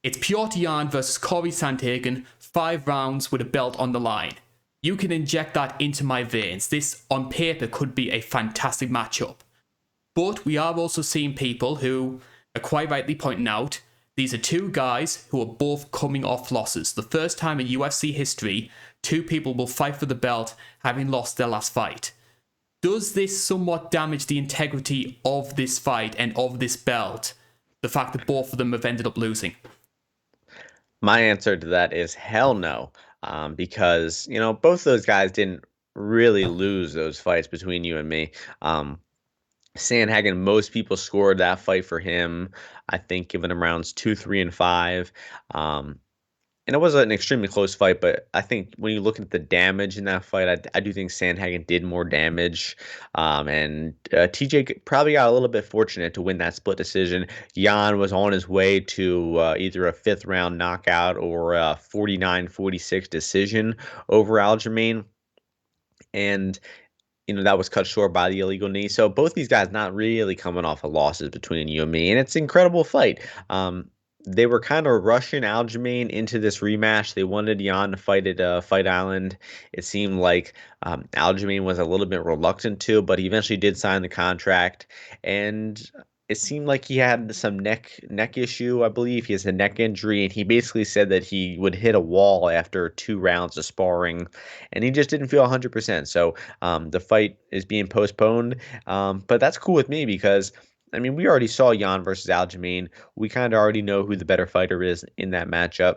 it's Petr Yan versus Corey Sandhagen, 5 rounds with a belt on the line. You can inject that into my veins. This, on paper, could be a fantastic matchup. But we are also seeing people who are quite rightly pointing out these are two guys who are both coming off losses. The first time in UFC history, 2 people will fight for the belt having lost their last fight. Does this somewhat damage the integrity of this fight and of this belt? The fact that both of them have ended up losing? My answer to that is hell no, because both those guys didn't really lose those fights between you and me. Um, Sandhagen, most people scored that fight for him. I think giving him rounds 2, 3, and 5. Um, and it was an extremely close fight, but I think when you look at the damage in that fight, I do think Sandhagen did more damage. And TJ probably got a little bit fortunate to win that split decision. Jan was on his way to either a fifth round knockout or a 49-46 decision over Aljamain. And that was cut short by the illegal knee. So both these guys not really coming off of losses between you and me, and it's an incredible fight. They were kind of rushing Aljamain into this rematch. They wanted Jan to fight at Fight Island. It seemed like Aljamain was a little bit reluctant to, but he eventually did sign the contract, and it seemed like he had some neck issue. I believe he has a neck injury, and he basically said that he would hit a wall after 2 rounds of sparring, and he just didn't feel 100%. So the fight is being postponed, but that's cool with me because I mean we already saw Jan versus Aljamain. We kind of already know who the better fighter is in that matchup.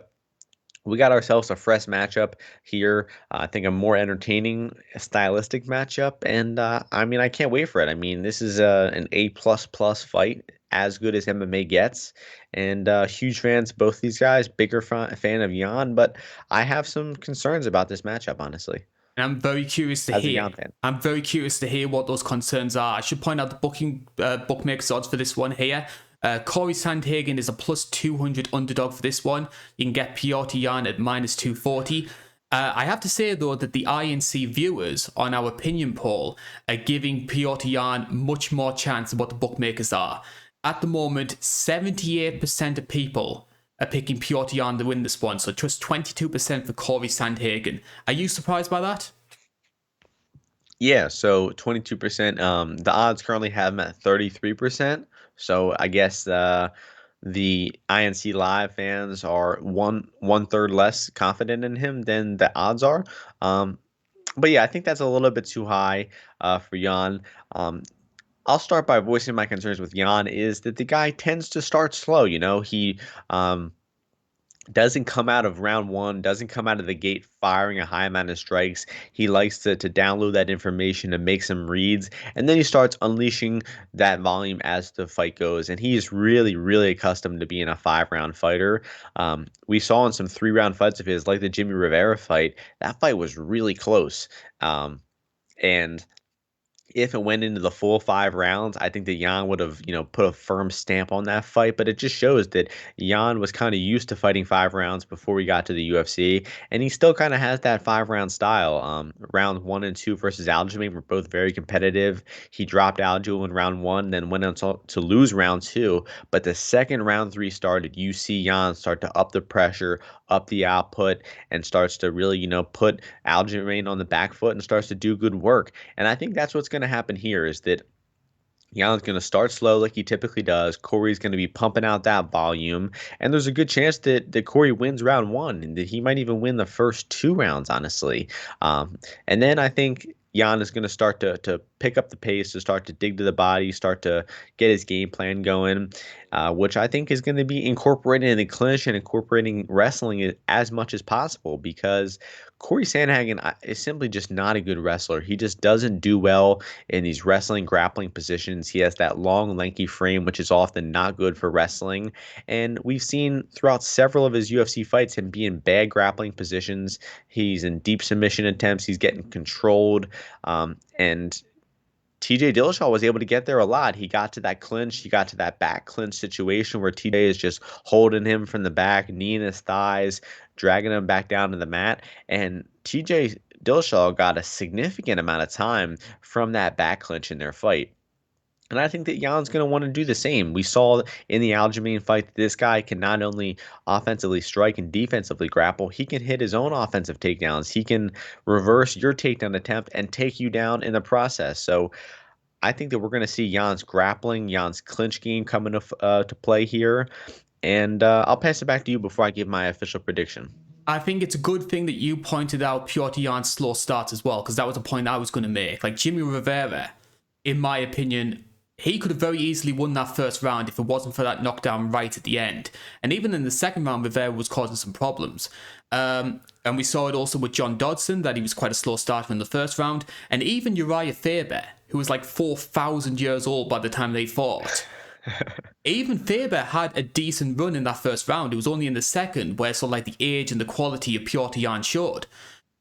We got ourselves a fresh matchup here. I think a more entertaining stylistic matchup, and I mean I can't wait for it. I mean this is an A++ fight, as good as MMA gets, and huge fans of both these guys. Bigger fan of Jan, but I have some concerns about this matchup, honestly. And I'm very curious to As a hear. Jan fan. I'm very curious to hear what those concerns are. I should point out the bookmakers odds for this one here. Corey Sandhagen is a plus 200 underdog for this one. You can get Petr Yan at minus 240. I have to say, though, that the INC viewers on our opinion poll are giving Petr Yan much more chance than what the bookmakers are. At the moment, 78% of people are picking Petr Yan to win this one, so just 22% for Corey Sandhagen. Are you surprised by that? Yeah, so 22%. The odds currently have him at 33%. So I guess the INC Live fans are one third less confident in him than the odds are. But yeah, I think that's a little bit too high for Jan. I'll start by voicing my concerns with Jan is that the guy tends to start slow. He doesn't come out of round one, doesn't come out of the gate firing a high amount of strikes. He likes to download that information and make some reads, and then he starts unleashing that volume as the fight goes. And he is really, really accustomed to being a 5-round fighter. We saw in some 3-round fights of his, like the Jimmy Rivera fight, that fight was really close. And if it went into the full 5 rounds, I think that Jan would have, put a firm stamp on that fight. But it just shows that Jan was kind of used to fighting 5 rounds before we got to the UFC, and he still kind of has that 5-round style. Round 1 and 2 versus Aljamain were both very competitive. He dropped Aljo in round 1, then went on to lose round 2. But the second round 3 started, you see Jan start to up the pressure, up the output, and starts to really, put Aljamain on the back foot and starts to do good work. And I think that's what's going to happen here is that Jan's going to start slow like he typically does. Corey's going to be pumping out that volume. And there's a good chance that Corey wins round 1 and that he might even win the first 2 rounds, honestly. And then I think Jan is going to start to pick up the pace, to start to dig to the body, start to get his game plan going, which I think is going to be incorporated in the clinch and incorporating wrestling as much as possible, because Corey Sandhagen is simply just not a good wrestler. He just doesn't do well in these wrestling grappling positions. He has that long, lanky frame, which is often not good for wrestling. And we've seen throughout several of his UFC fights him be in bad grappling positions. He's in deep submission attempts. He's getting controlled. And TJ Dillashaw was able to get there a lot. He got to that clinch. He got to that back clinch situation where TJ is just holding him from the back, knee in his thighs, dragging him back down to the mat. And TJ Dillashaw got a significant amount of time from that back clinch in their fight. And I think that Jan's going to want to do the same. We saw in the Aljamain fight that this guy can not only offensively strike and defensively grapple, he can hit his own offensive takedowns. He can reverse your takedown attempt and take you down in the process. So I think that we're going to see Jan's grappling, Jan's clinch game coming to play here. And I'll pass it back to you before I give my official prediction. I think it's a good thing that you pointed out Petr Yan's slow start as well, because that was a point I was going to make. Like Jimmy Rivera, in my opinion, he could have very easily won that first round if it wasn't for that knockdown right at the end. And even in the second round, Rivera was causing some problems. And we saw it also with John Dodson, that he was quite a slow starter in the first round. And even Uriah Faber, who was like 4,000 years old by the time they fought. Even Faber had a decent run in that first round. It was only in the second where sort of like the age and the quality of Petr Yan showed.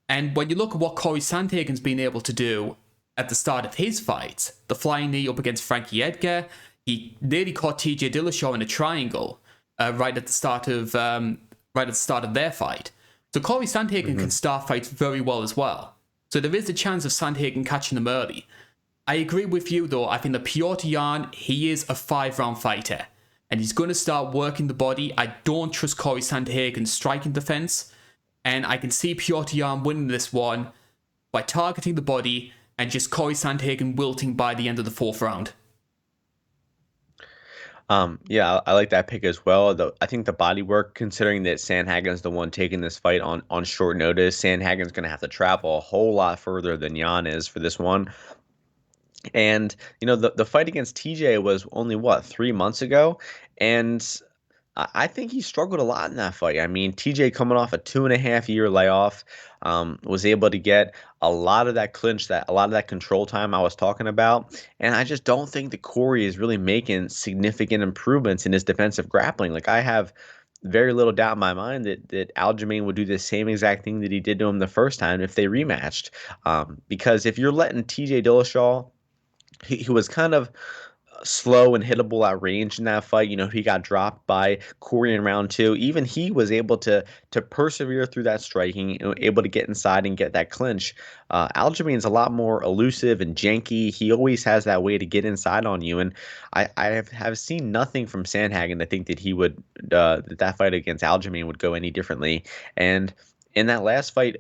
And when you look at what Corey Sandhagen's been able to do at the start of his fight, the flying knee up against Frankie Edgar, he nearly caught TJ Dillashaw in a triangle right at the start of their fight. So Corey Sandhagen can start fights very well as well. So there is a chance of Sandhagen catching him early. I agree with you though. I think that Petr Yan, he is a 5-round fighter, and he's going to start working the body. I don't trust Corey Sandhagen's striking defense, and I can see Petr Yan winning this one by targeting the body and just Corey Sandhagen wilting by the end of the 4th round. Yeah, I like that pick as well. I think the body work, considering that Sandhagen's the one taking this fight on short notice, Sandhagen's going to have to travel a whole lot further than Yan is for this one. And, the fight against TJ was only, 3 months ago? And I think he struggled a lot in that fight. I mean, TJ coming off a 2.5-year layoff, was able to get a lot of that clinch, a lot of that control time I was talking about. And I just don't think that Corey is really making significant improvements in his defensive grappling. Like, I have very little doubt in my mind that Aljamain would do the same exact thing that he did to him the first time if they rematched. Because if you're letting TJ Dillashaw, he was kind of slow and hittable at range in that fight. He got dropped by Corey in round 2. Even he was able to persevere through that striking, able to get inside and get that clinch. Aljamain's a lot more elusive and janky. He always has that way to get inside on you. And I have seen nothing from Sandhagen to think that he would that fight against Aljamain would go any differently. And in that last fight,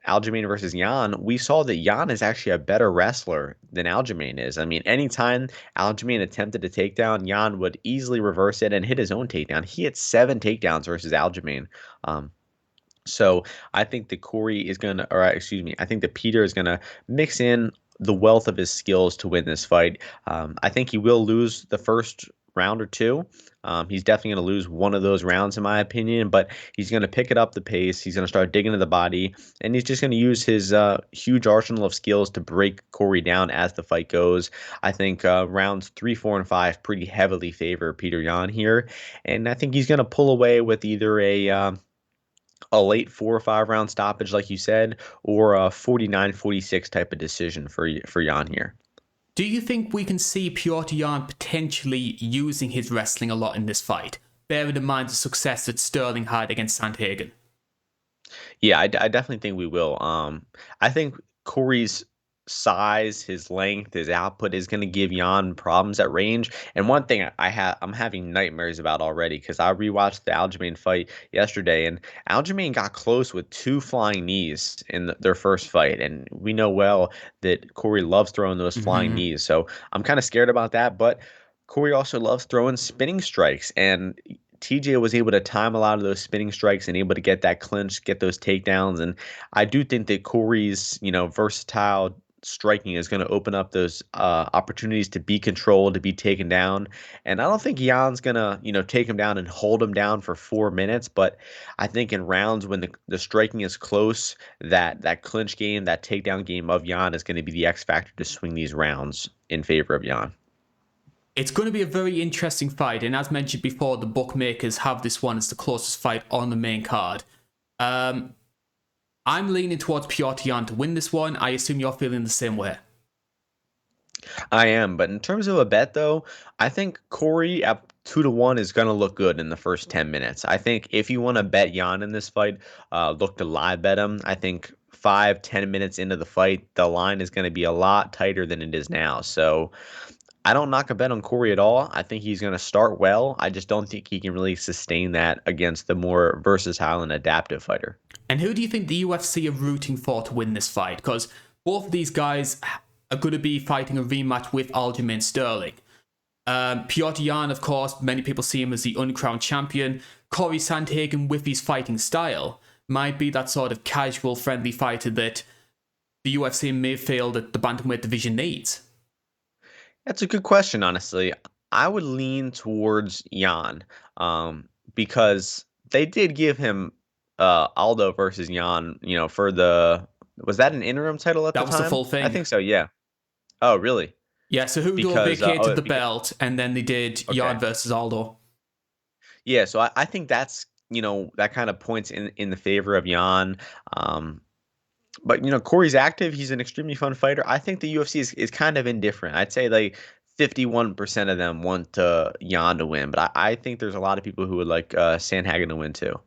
Aljamain versus Yan, we saw that Yan is actually a better wrestler than Aljamain is. I mean, anytime Aljamain attempted a takedown, Yan would easily reverse it and hit his own takedown. He had 7 takedowns versus Aljamain. So I think that I think that Peter is going to mix in the wealth of his skills to win this fight. I think he will lose the first round or two. He's definitely going to lose one of those rounds, in my opinion, but he's going to pick it up the pace. He's going to start digging into the body, and he's just going to use his huge arsenal of skills to break Corey down as the fight goes. I think rounds 3, 4, and 5 pretty heavily favor Petr Yan here, and I think he's going to pull away with either a late 4 or 5 round stoppage, like you said, or a 49-46 type of decision for Yan here. Do you think we can see Petr Yan potentially using his wrestling a lot in this fight, bearing in mind the success that Sterling had against Sandhagen? Yeah, I definitely think we will. I think Corey's size, his length, his output is going to give Yan problems at range. And one thing I'm having nightmares about already, because I rewatched the Aljamain fight yesterday, and Aljamain got close with 2 flying knees in their first fight, and we know well that Corey loves throwing those flying knees. So I'm kind of scared about that, but Corey also loves throwing spinning strikes, and TJ was able to time a lot of those spinning strikes and able to get that clinch, get those takedowns. And I do think that Corey's, versatile striking is going to open up those opportunities to be controlled, to be taken down. And I don't think Jan's going to, take him down and hold him down for 4 minutes. But I think in rounds when the striking is close, that clinch game, that takedown game of Yan is going to be the X factor to swing these rounds in favor of Yan. It's going to be a very interesting fight. And as mentioned before, the bookmakers have this one as the closest fight on the main card. I'm leaning towards Petr Yan to win this one. I assume you're feeling the same way. I am, but in terms of a bet, though, I think Corey at 2-1 is going to look good in the first 10 minutes. I think if you want to bet Yan in this fight, look to live bet him. I think 5-10 minutes into the fight, the line is going to be a lot tighter than it is now. So I don't knock a bet on Corey at all. I think he's going to start well. I just don't think he can really sustain that against the more versatile and adaptive fighter. And who do you think the UFC are rooting for to win this fight? Because both of these guys are going to be fighting a rematch with Aljamain Sterling. Petr Yan, of course, many people see him as the uncrowned champion. Corey Sandhagen, with his fighting style, might be that sort of casual, friendly fighter that the UFC may feel that the bantamweight division needs. That's a good question, honestly. I would lean towards Jan, because they did give him Aldo versus Jan, for the was that an interim title at the That was the time? full I thing. think so, yeah. Oh, really? Yeah, so Hugo Because vacated the belt, and then they did okay. Jan versus Aldo. Yeah, so I think that's, that kind of points in the favor of Jan. Um, but Corey's active. He's an extremely fun fighter. I think the UFC is kind of indifferent. I'd say like 51% of them want Jan to win, but I think there's a lot of people who would like Sandhagen to win too.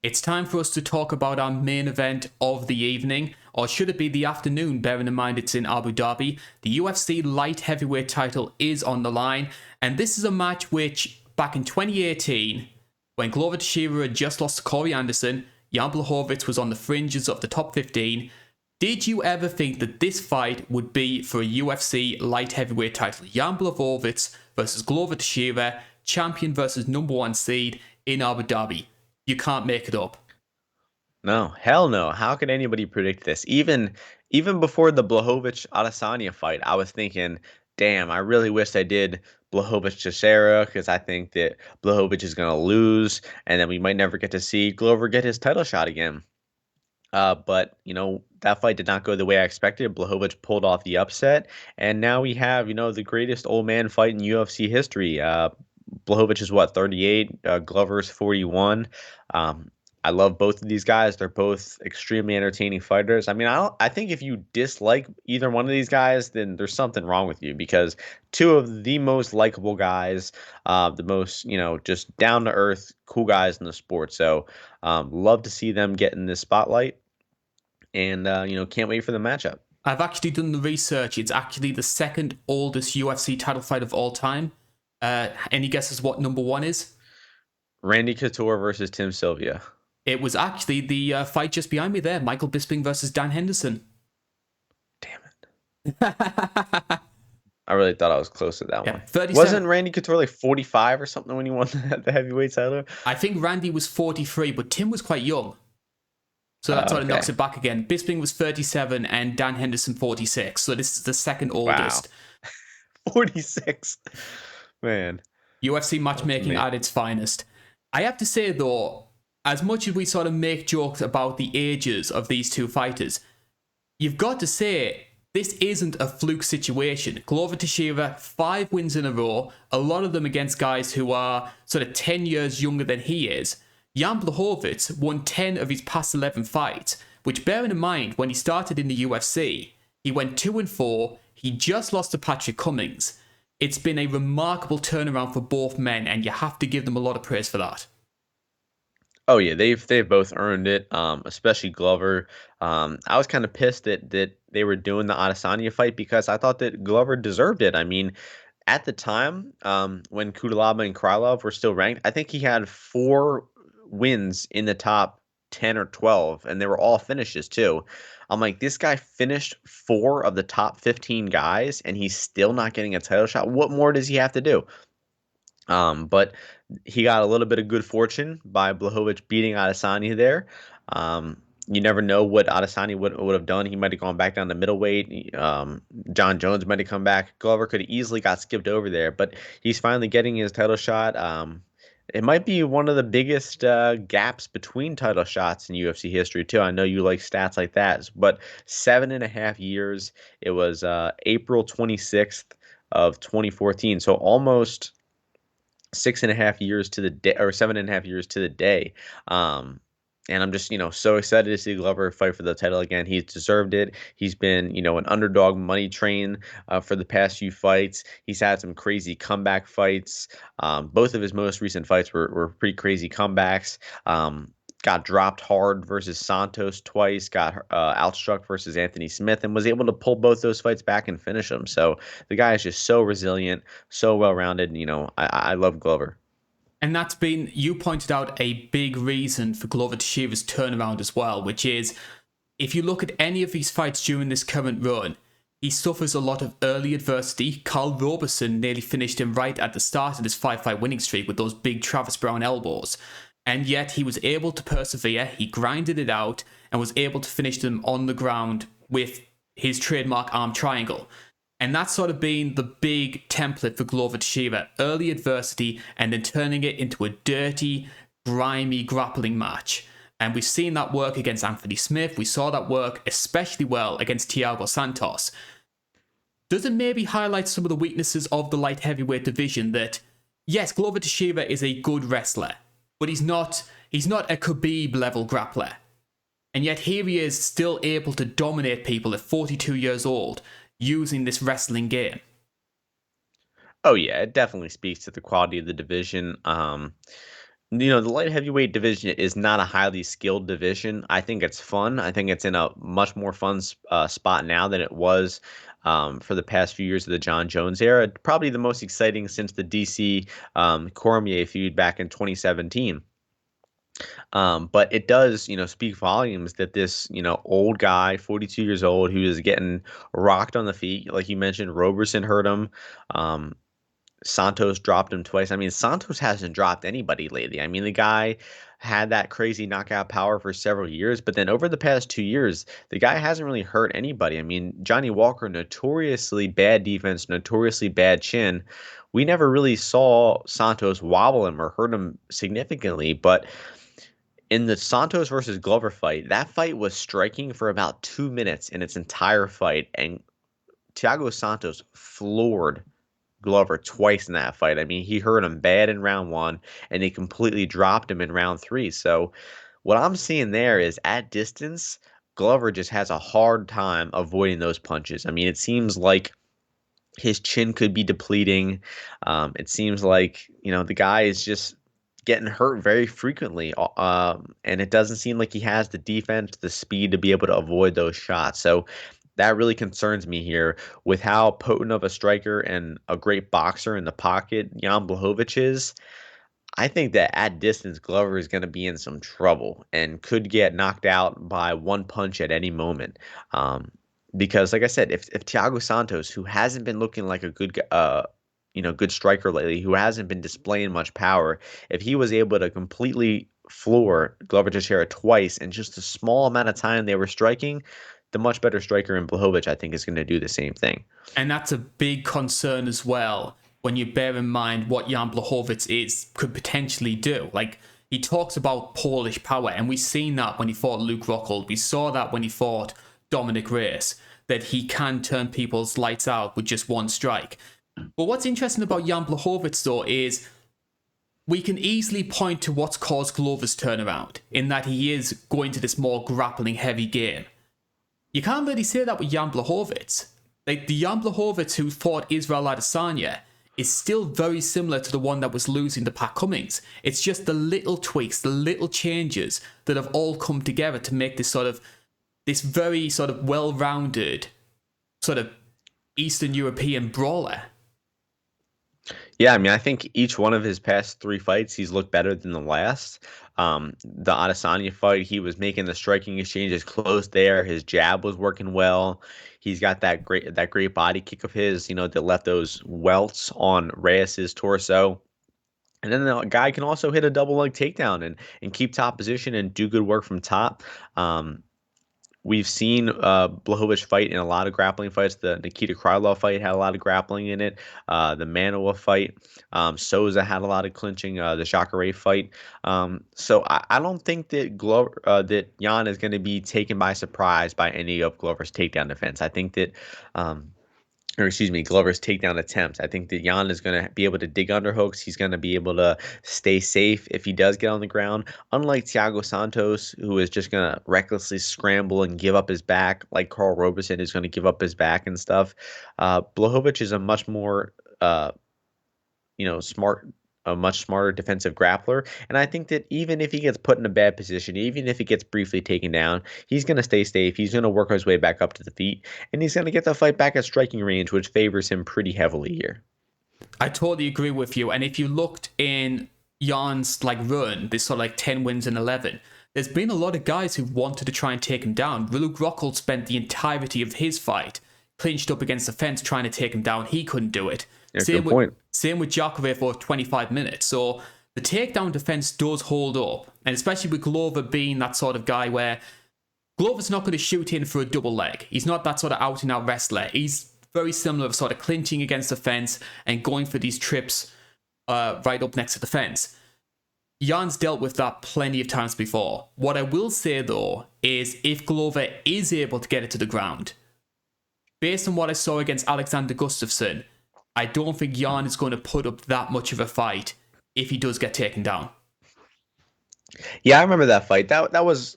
It's time for us to talk about our main event of the evening, or should it be the afternoon, bearing in mind it's in Abu Dhabi. The UFC light heavyweight title is on the line, and this is a match which, back in 2018, when Glover Teixeira had just lost to Corey Anderson, Jan Blachowicz was on the fringes of the top 15. Did you ever think that this fight would be for a UFC light heavyweight title? Jan Blachowicz versus Glover Teixeira, champion versus number one seed in Abu Dhabi. You can't make it up. No, hell no. How could anybody predict this? Even before the Blachowicz Adesanya fight, I was thinking, damn, I really wish I did Blachowicz Teixeira because I think that Blachowicz is gonna lose, and then we might never get to see Glover get his title shot again. But that fight did not go the way I expected. Blachowicz pulled off the upset, and now we have the greatest old man fight in UFC history. Blachowicz is what, 38, Glover's 41. Um, I love both of these guys. They're both extremely entertaining fighters. I mean, I think if you dislike either one of these guys, then there's something wrong with you because two of the most likable guys, the most, just down to earth, cool guys in the sport. So, love to see them get in this spotlight and can't wait for the matchup. I've actually done the research. It's actually the second oldest UFC title fight of all time. Any guesses what number one is? Randy Couture versus Tim Sylvia. It was actually the fight just behind me there, Michael Bisping versus Dan Henderson. Damn it. I really thought I was close to that one. 37. Wasn't Randy Couture like 45 or something when he won the heavyweight title? I think Randy was 43, but Tim was quite young. So that sort of knocks it back again. Bisping was 37 and Dan Henderson 46. So this is the second oldest. Wow. 46. Man. UFC matchmaking at its finest. I have to say, though, as much as we sort of make jokes about the ages of these two fighters, you've got to say this isn't a fluke situation. Glover Teixeira, 5 wins in a row, a lot of them against guys who are sort of 10 years younger than he is. Jan Blachowicz won 10 of his past 11 fights, which, bearing in mind, when he started in the UFC, he went 2-4, he just lost to Patrick Cummings. It's been a remarkable turnaround for both men, and you have to give them a lot of praise for that. Oh yeah, they've both earned it, especially Glover. I was kind of pissed that they were doing the Adesanya fight because I thought that Glover deserved it. I mean, at the time, when Kudalaba and Krylov were still ranked, I think he had 4 wins in the top 10 or 12, and they were all finishes too. I'm like, this guy finished 4 of the top 15 guys, and he's still not getting a title shot. What more does he have to do? But he got a little bit of good fortune by Blachowicz beating Adesanya there. You never know what Adesanya would have done. He might have gone back down to middleweight. John Jones might have come back. Glover could have easily got skipped over there, but he's finally getting his title shot. It might be one of the biggest gaps between title shots in UFC history, too. I know you like stats like that, but 7.5 years. It was April 26th of 2014, so almost 6.5 years to the day, or 7.5 years to the day. And I'm just, so excited to see Glover fight for the title again. He's deserved it. He's been, an underdog money train for the past few fights. He's had some crazy comeback fights. Both of his most recent fights were pretty crazy comebacks. Got dropped hard versus Santos twice, got outstruck versus Anthony Smith, and was able to pull both those fights back and finish them. So the guy is just so resilient, so well-rounded. I love Glover. And that's been, you pointed out, a big reason for Glover Teixeira's turnaround as well, which is, if you look at any of these fights during this current run, he suffers a lot of early adversity. Karl Roberson nearly finished him right at the start of his 5-fight winning streak with those big Travis Brown elbows. And yet he was able to persevere, he grinded it out, and was able to finish them on the ground with his trademark arm triangle. And that's sort of been the big template for Glover Teixeira. Early adversity and then turning it into a dirty, grimy grappling match. And we've seen that work against Anthony Smith. We saw that work especially well against Thiago Santos. Does it maybe highlight some of the weaknesses of the light heavyweight division that, yes, Glover Teixeira is a good wrestler, but he's not a Khabib level grappler. And yet here he is still able to dominate people at 42 years old using this wrestling game. Oh yeah, it definitely speaks to the quality of the division. The light heavyweight division is not a highly skilled division. I think it's fun. I think it's in a much more fun spot now than it was for the past few years of the John Jones era. Probably the most exciting since the DC Cormier feud back in 2017. But it does, speak volumes that this, old guy, 42 years old, who is getting rocked on the feet, like you mentioned, Roberson hurt him. Santos dropped him twice. I mean, Santos hasn't dropped anybody lately. I mean, the guy had that crazy knockout power for several years, but then over the past 2 years, the guy hasn't really hurt anybody. I mean, Johnny Walker, notoriously bad defense, notoriously bad chin. We never really saw Santos wobble him or hurt him significantly, but in the Santos versus Glover fight, that fight was striking for about 2 minutes in its entire fight, and Thiago Santos floored Glover twice in that fight. I mean, he hurt him bad in round 1, and he completely dropped him in round 3. So what I'm seeing there is at distance, Glover just has a hard time avoiding those punches. I mean, it seems like his chin could be depleting. It seems like, the guy is just getting hurt very frequently, and it doesn't seem like he has the defense, the speed to be able to avoid those shots. So that really concerns me here with how potent of a striker and a great boxer in the pocket Jan Blachowicz is. I think that at distance, Glover is going to be in some trouble and could get knocked out by one punch at any moment. Because, like I said, if Thiago Santos, who hasn't been looking like a good good striker lately, who hasn't been displaying much power, if he was able to completely floor Glover Teixeira twice in just a small amount of time they were striking, the much better striker in Blachowicz, I think, is going to do the same thing. And that's a big concern as well when you bear in mind what Jan Blachowicz could potentially do. Like, he talks about Polish power, and we've seen that when he fought Luke Rockhold. We saw that when he fought Dominic Reyes, that he can turn people's lights out with just one strike. But what's interesting about Jan Blachowicz, though, is we can easily point to what's caused Glover's turnaround, in that he is going to this more grappling-heavy game. You can't really say that with Jan Blachowicz. Like, the Jan Blachowicz who fought Israel Adesanya is still very similar to the one that was losing to Pat Cummings. It's just the little tweaks, the little changes that have all come together to make this very sort of well-rounded sort of Eastern European brawler. Yeah, I mean, I think each one of his past 3 fights, he's looked better than the last. The Adesanya fight, he was making the striking exchanges close there. His jab was working well. He's got that great body kick of his, that left those welts on Reyes's torso. And then the guy can also hit a double leg takedown and keep top position and do good work from top. We've seen Blachowicz fight in a lot of grappling fights. The Nikita Krylov fight had a lot of grappling in it. The Manoa fight, Souza had a lot of clinching. The Jacare fight. So I don't think that that Jan is going to be taken by surprise by any of Glover's takedown defense. I think that Glover's takedown attempts. I think that Jan is going to be able to dig underhooks. He's going to be able to stay safe if he does get on the ground. Unlike Thiago Santos, who is just going to recklessly scramble and give up his back, like Karl Roberson is going to give up his back and stuff. Blachowicz is a much more, a much smarter defensive grappler. And I think that even if he gets put in a bad position, even if he gets briefly taken down, he's going to stay safe. He's going to work his way back up to the feet, and he's going to get the fight back at striking range, which favors him pretty heavily here. I totally agree with you. And if you looked in Jan's run, this sort of 10 wins and 11, there's been a lot of guys who wanted to try and take him down. Luke Rockhold spent the entirety of his fight clinched up against the fence trying to take him down. He couldn't do it. Yeah, Same with Jacare for 25 minutes. So the takedown defense does hold up. And especially with Glover being that sort of guy where Glover's not going to shoot in for a double leg. He's not that sort of out-and-out wrestler. He's very similar of sort of clinching against the fence and going for these trips right up next to the fence. Jan's dealt with that plenty of times before. What I will say, though, is if Glover is able to get it to the ground, based on what I saw against Alexander Gustafsson, I don't think Jan is going to put up that much of a fight if he does get taken down. Yeah, I remember that fight. That was,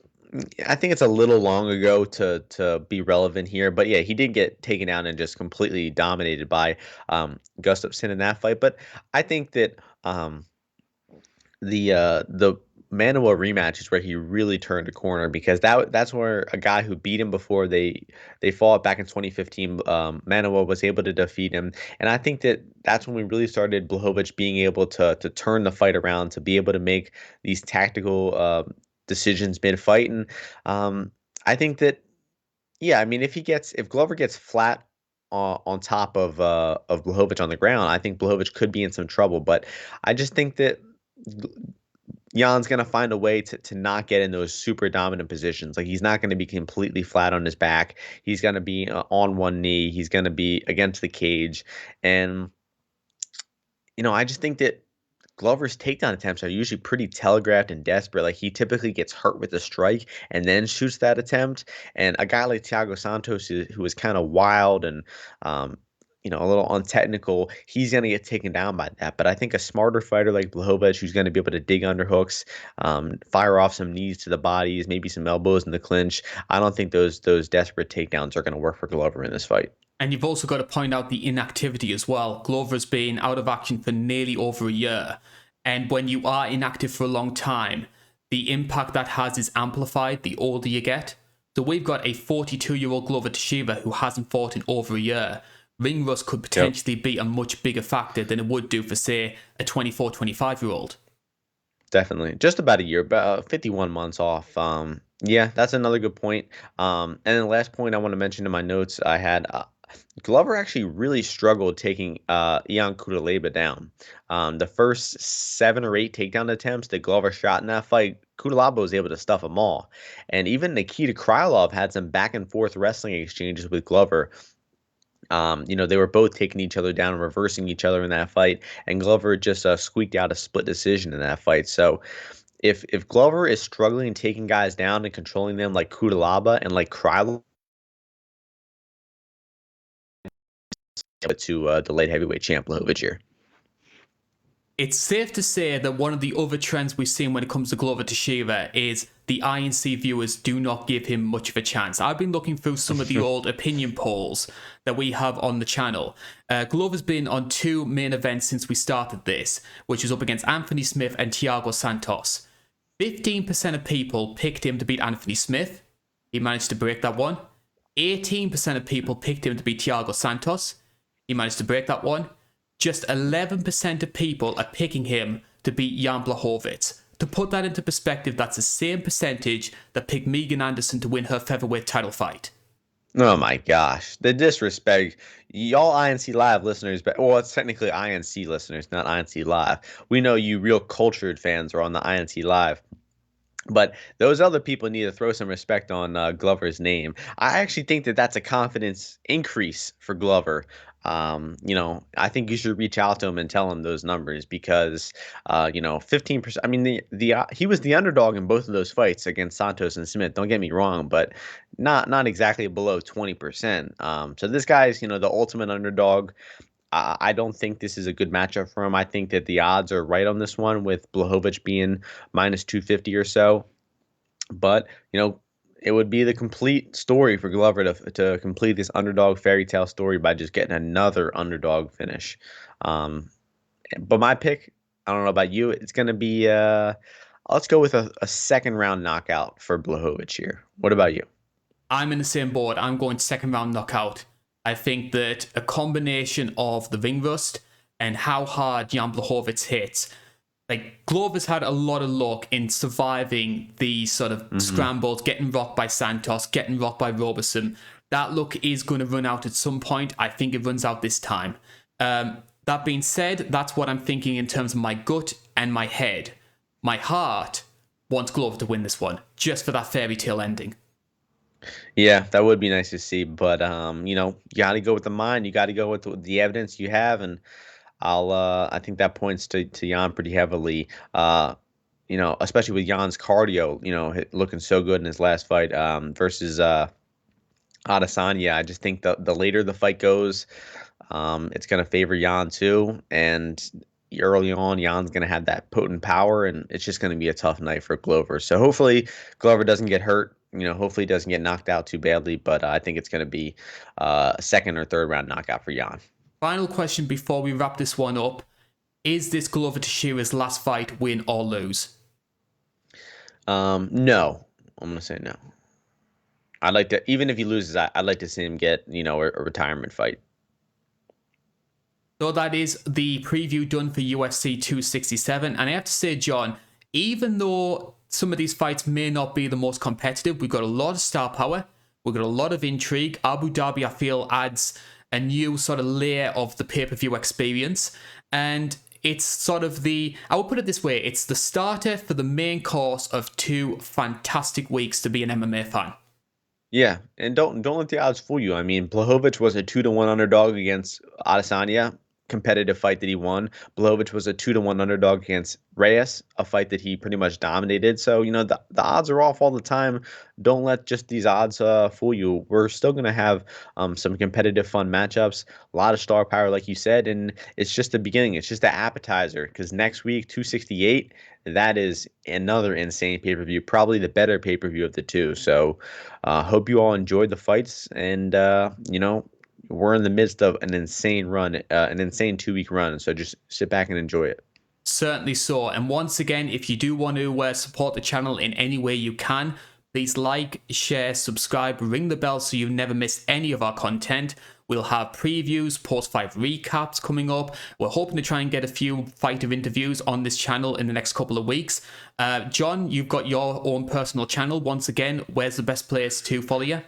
I think it's a little long ago to be relevant here, but yeah, he did get taken down and just completely dominated by Gustafsson in that fight. But I think that the Manuel rematch is where he really turned a corner, because that's where a guy who beat him before they fought back in 2015, Manuel was able to defeat him, and I think that's when we really started Blachowicz being able to turn the fight around, to be able to make these tactical decisions mid-fight, and I think that, yeah, I mean, if Glover gets flat on top of Blachowicz on the ground, I think Blachowicz could be in some trouble, but I just think that Jan's going to find a way to not get in those super dominant positions. Like, he's not going to be completely flat on his back. He's going to be on one knee. He's going to be against the cage. And, I just think that Glover's takedown attempts are usually pretty telegraphed and desperate. Like, he typically gets hurt with a strike and then shoots that attempt. And a guy like Thiago Santos, who is kind of wild and, a little untechnical, he's going to get taken down by that. But I think a smarter fighter like Blachowicz, who's going to be able to dig underhooks, fire off some knees to the bodies, maybe some elbows in the clinch, I don't think those desperate takedowns are going to work for Glover in this fight. And you've also got to point out the inactivity as well. Glover's been out of action for nearly over a year. And when you are inactive for a long time, the impact that has is amplified the older you get. So we've got a 42-year-old Glover Teixeira who hasn't fought in over a year. Ring rust could potentially be a much bigger factor than it would do for, say, a 24, 25-year-old. Definitely. Just about a year, about 51 months off. Yeah, that's another good point. And then the last point I want to mention in my notes I had, Glover actually really struggled taking Jan Blachowicz down. The first 7 or 8 takedown attempts that Glover shot in that fight, Blachowicz was able to stuff them all. And even Nikita Krylov had some back and forth wrestling exchanges with Glover. They were both taking each other down and reversing each other in that fight, and Glover just squeaked out a split decision in that fight. So if Glover is struggling taking guys down and controlling them like Kudalaba and like Krylov, to the light heavyweight champ Blachowicz here. It's safe to say that one of the other trends we've seen when it comes to Glover Teixeira is the INC viewers do not give him much of a chance. I've been looking through some of the old opinion polls that we have on the channel. Glover's been on 2 main events since we started this, which is up against Anthony Smith and Thiago Santos. 15% of people picked him to beat Anthony Smith. He managed to break that one. 18% of people picked him to beat Thiago Santos. He managed to break that one. Just 11% of people are picking him to beat Jan Blachowicz. To put that into perspective, that's the same percentage that picked Megan Anderson to win her featherweight title fight. Oh my gosh, the disrespect. Y'all INC Live listeners, well, it's technically INC listeners, not INC Live. We know you real cultured fans are on the INC Live. But those other people need to throw some respect on Glover's name. I actually think that that's a confidence increase for Glover. I think you should reach out to him and tell him those numbers, because 15%. I mean, he was the underdog in both of those fights against Santos and Smith. Don't get me wrong, but not exactly below 20%. So this guy's the ultimate underdog. I don't think this is a good matchup for him. I think that the odds are right on this one, with Blachowicz being minus 250 or so. But, it would be the complete story for Glover to complete this underdog fairy tale story by just getting another underdog finish. But my pick, I don't know about you, it's going to be, let's go with a second round knockout for Blachowicz here. What about you? I'm in the same board. I'm going second round knockout. I think that a combination of the ring rust and how hard Jan Blachowicz hits, like, Glover's had a lot of luck in surviving the sort of scrambles, getting rocked by Santos, getting rocked by Roberson. That luck is going to run out at some point. I think it runs out this time. That being said, that's what I'm thinking in terms of my gut and my head. My heart wants Glover to win this one, just for that fairy tale ending. Yeah, that would be nice to see, but you got to go with the mind. You got to go with the evidence you have, and I think that points to Jan pretty heavily. Especially with Jan's cardio, looking so good in his last fight versus Adesanya. I just think the later the fight goes, it's going to favor Jan too. And early on, Jan's going to have that potent power, and it's just going to be a tough night for Glover. So hopefully, Glover doesn't get hurt. Hopefully he doesn't get knocked out too badly. But I think it's going to be a second or third round knockout for Jan. Final question before we wrap this one up. Is this Glover Teixeira's last fight, win or lose? No. I'm going to say no. I'd like to, even if he loses, I'd like to see him get, a retirement fight. So that is the preview done for UFC 267. And I have to say, John, even though some of these fights may not be the most competitive, we've got a lot of star power, we've got a lot of intrigue. Abu Dhabi, I feel, adds a new sort of layer of the pay-per-view experience. And it's sort of I would put it this way, it's the starter for the main course of 2 fantastic weeks to be an MMA fan. Yeah, and don't let the odds fool you. I mean, Blachowicz was a 2-1 underdog against Adesanya, competitive fight that he won. Blachowicz was a 2-1 underdog against Reyes, a fight that he pretty much dominated. So, the odds are off all the time. Don't let just these odds fool you. We're still going to have some competitive, fun matchups, a lot of star power, like you said, and it's just the beginning. It's just the appetizer, because next week, 268, that is another insane pay-per-view, probably the better pay-per-view of the two. So hope you all enjoyed the fights, and, we're in the midst of an insane run, an insane 2-week run. So just sit back and enjoy it. Certainly so. And once again, if you do want to support the channel in any way you can, please like, share, subscribe, ring the bell so you never miss any of our content. We'll have previews, post-fight recaps coming up. We're hoping to try and get a few fighter interviews on this channel in the next couple of weeks. John, you've got your own personal channel. Once again, where's the best place to follow you?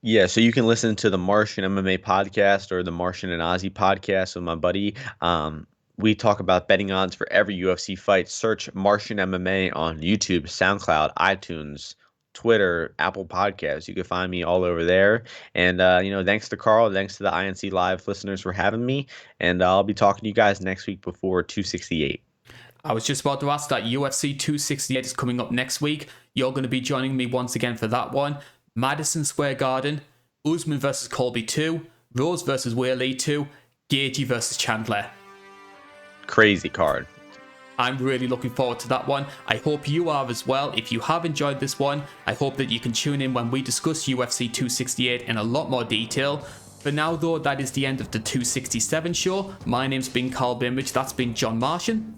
Yeah, so you can listen to the Martian MMA podcast or the Martian and Ozzy podcast with my buddy. We talk about betting odds for every UFC fight. Search Martian MMA on YouTube, SoundCloud, iTunes, Twitter, Apple Podcasts. You can find me all over there. And, thanks to Carl, thanks to the INC Live listeners for having me. And I'll be talking to you guys next week before 268. I was just about to ask that. UFC 268 is coming up next week. You're going to be joining me once again for that one. Madison Square Garden, Oezdemir versus Colby 2, Rose versus Whaley 2, Gaethje versus Chandler. Crazy card. I'm really looking forward to that one. I hope you are as well. If you have enjoyed this one, I hope that you can tune in when we discuss UFC 268 in a lot more detail. For now though, that is the end of the 267 show. My name's been Karl Bainbridge, that's been John Martian.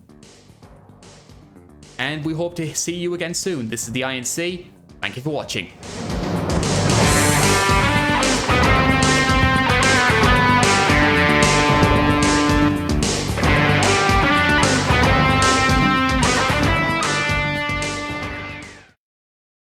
And we hope to see you again soon. This is the INC. Thank you for watching.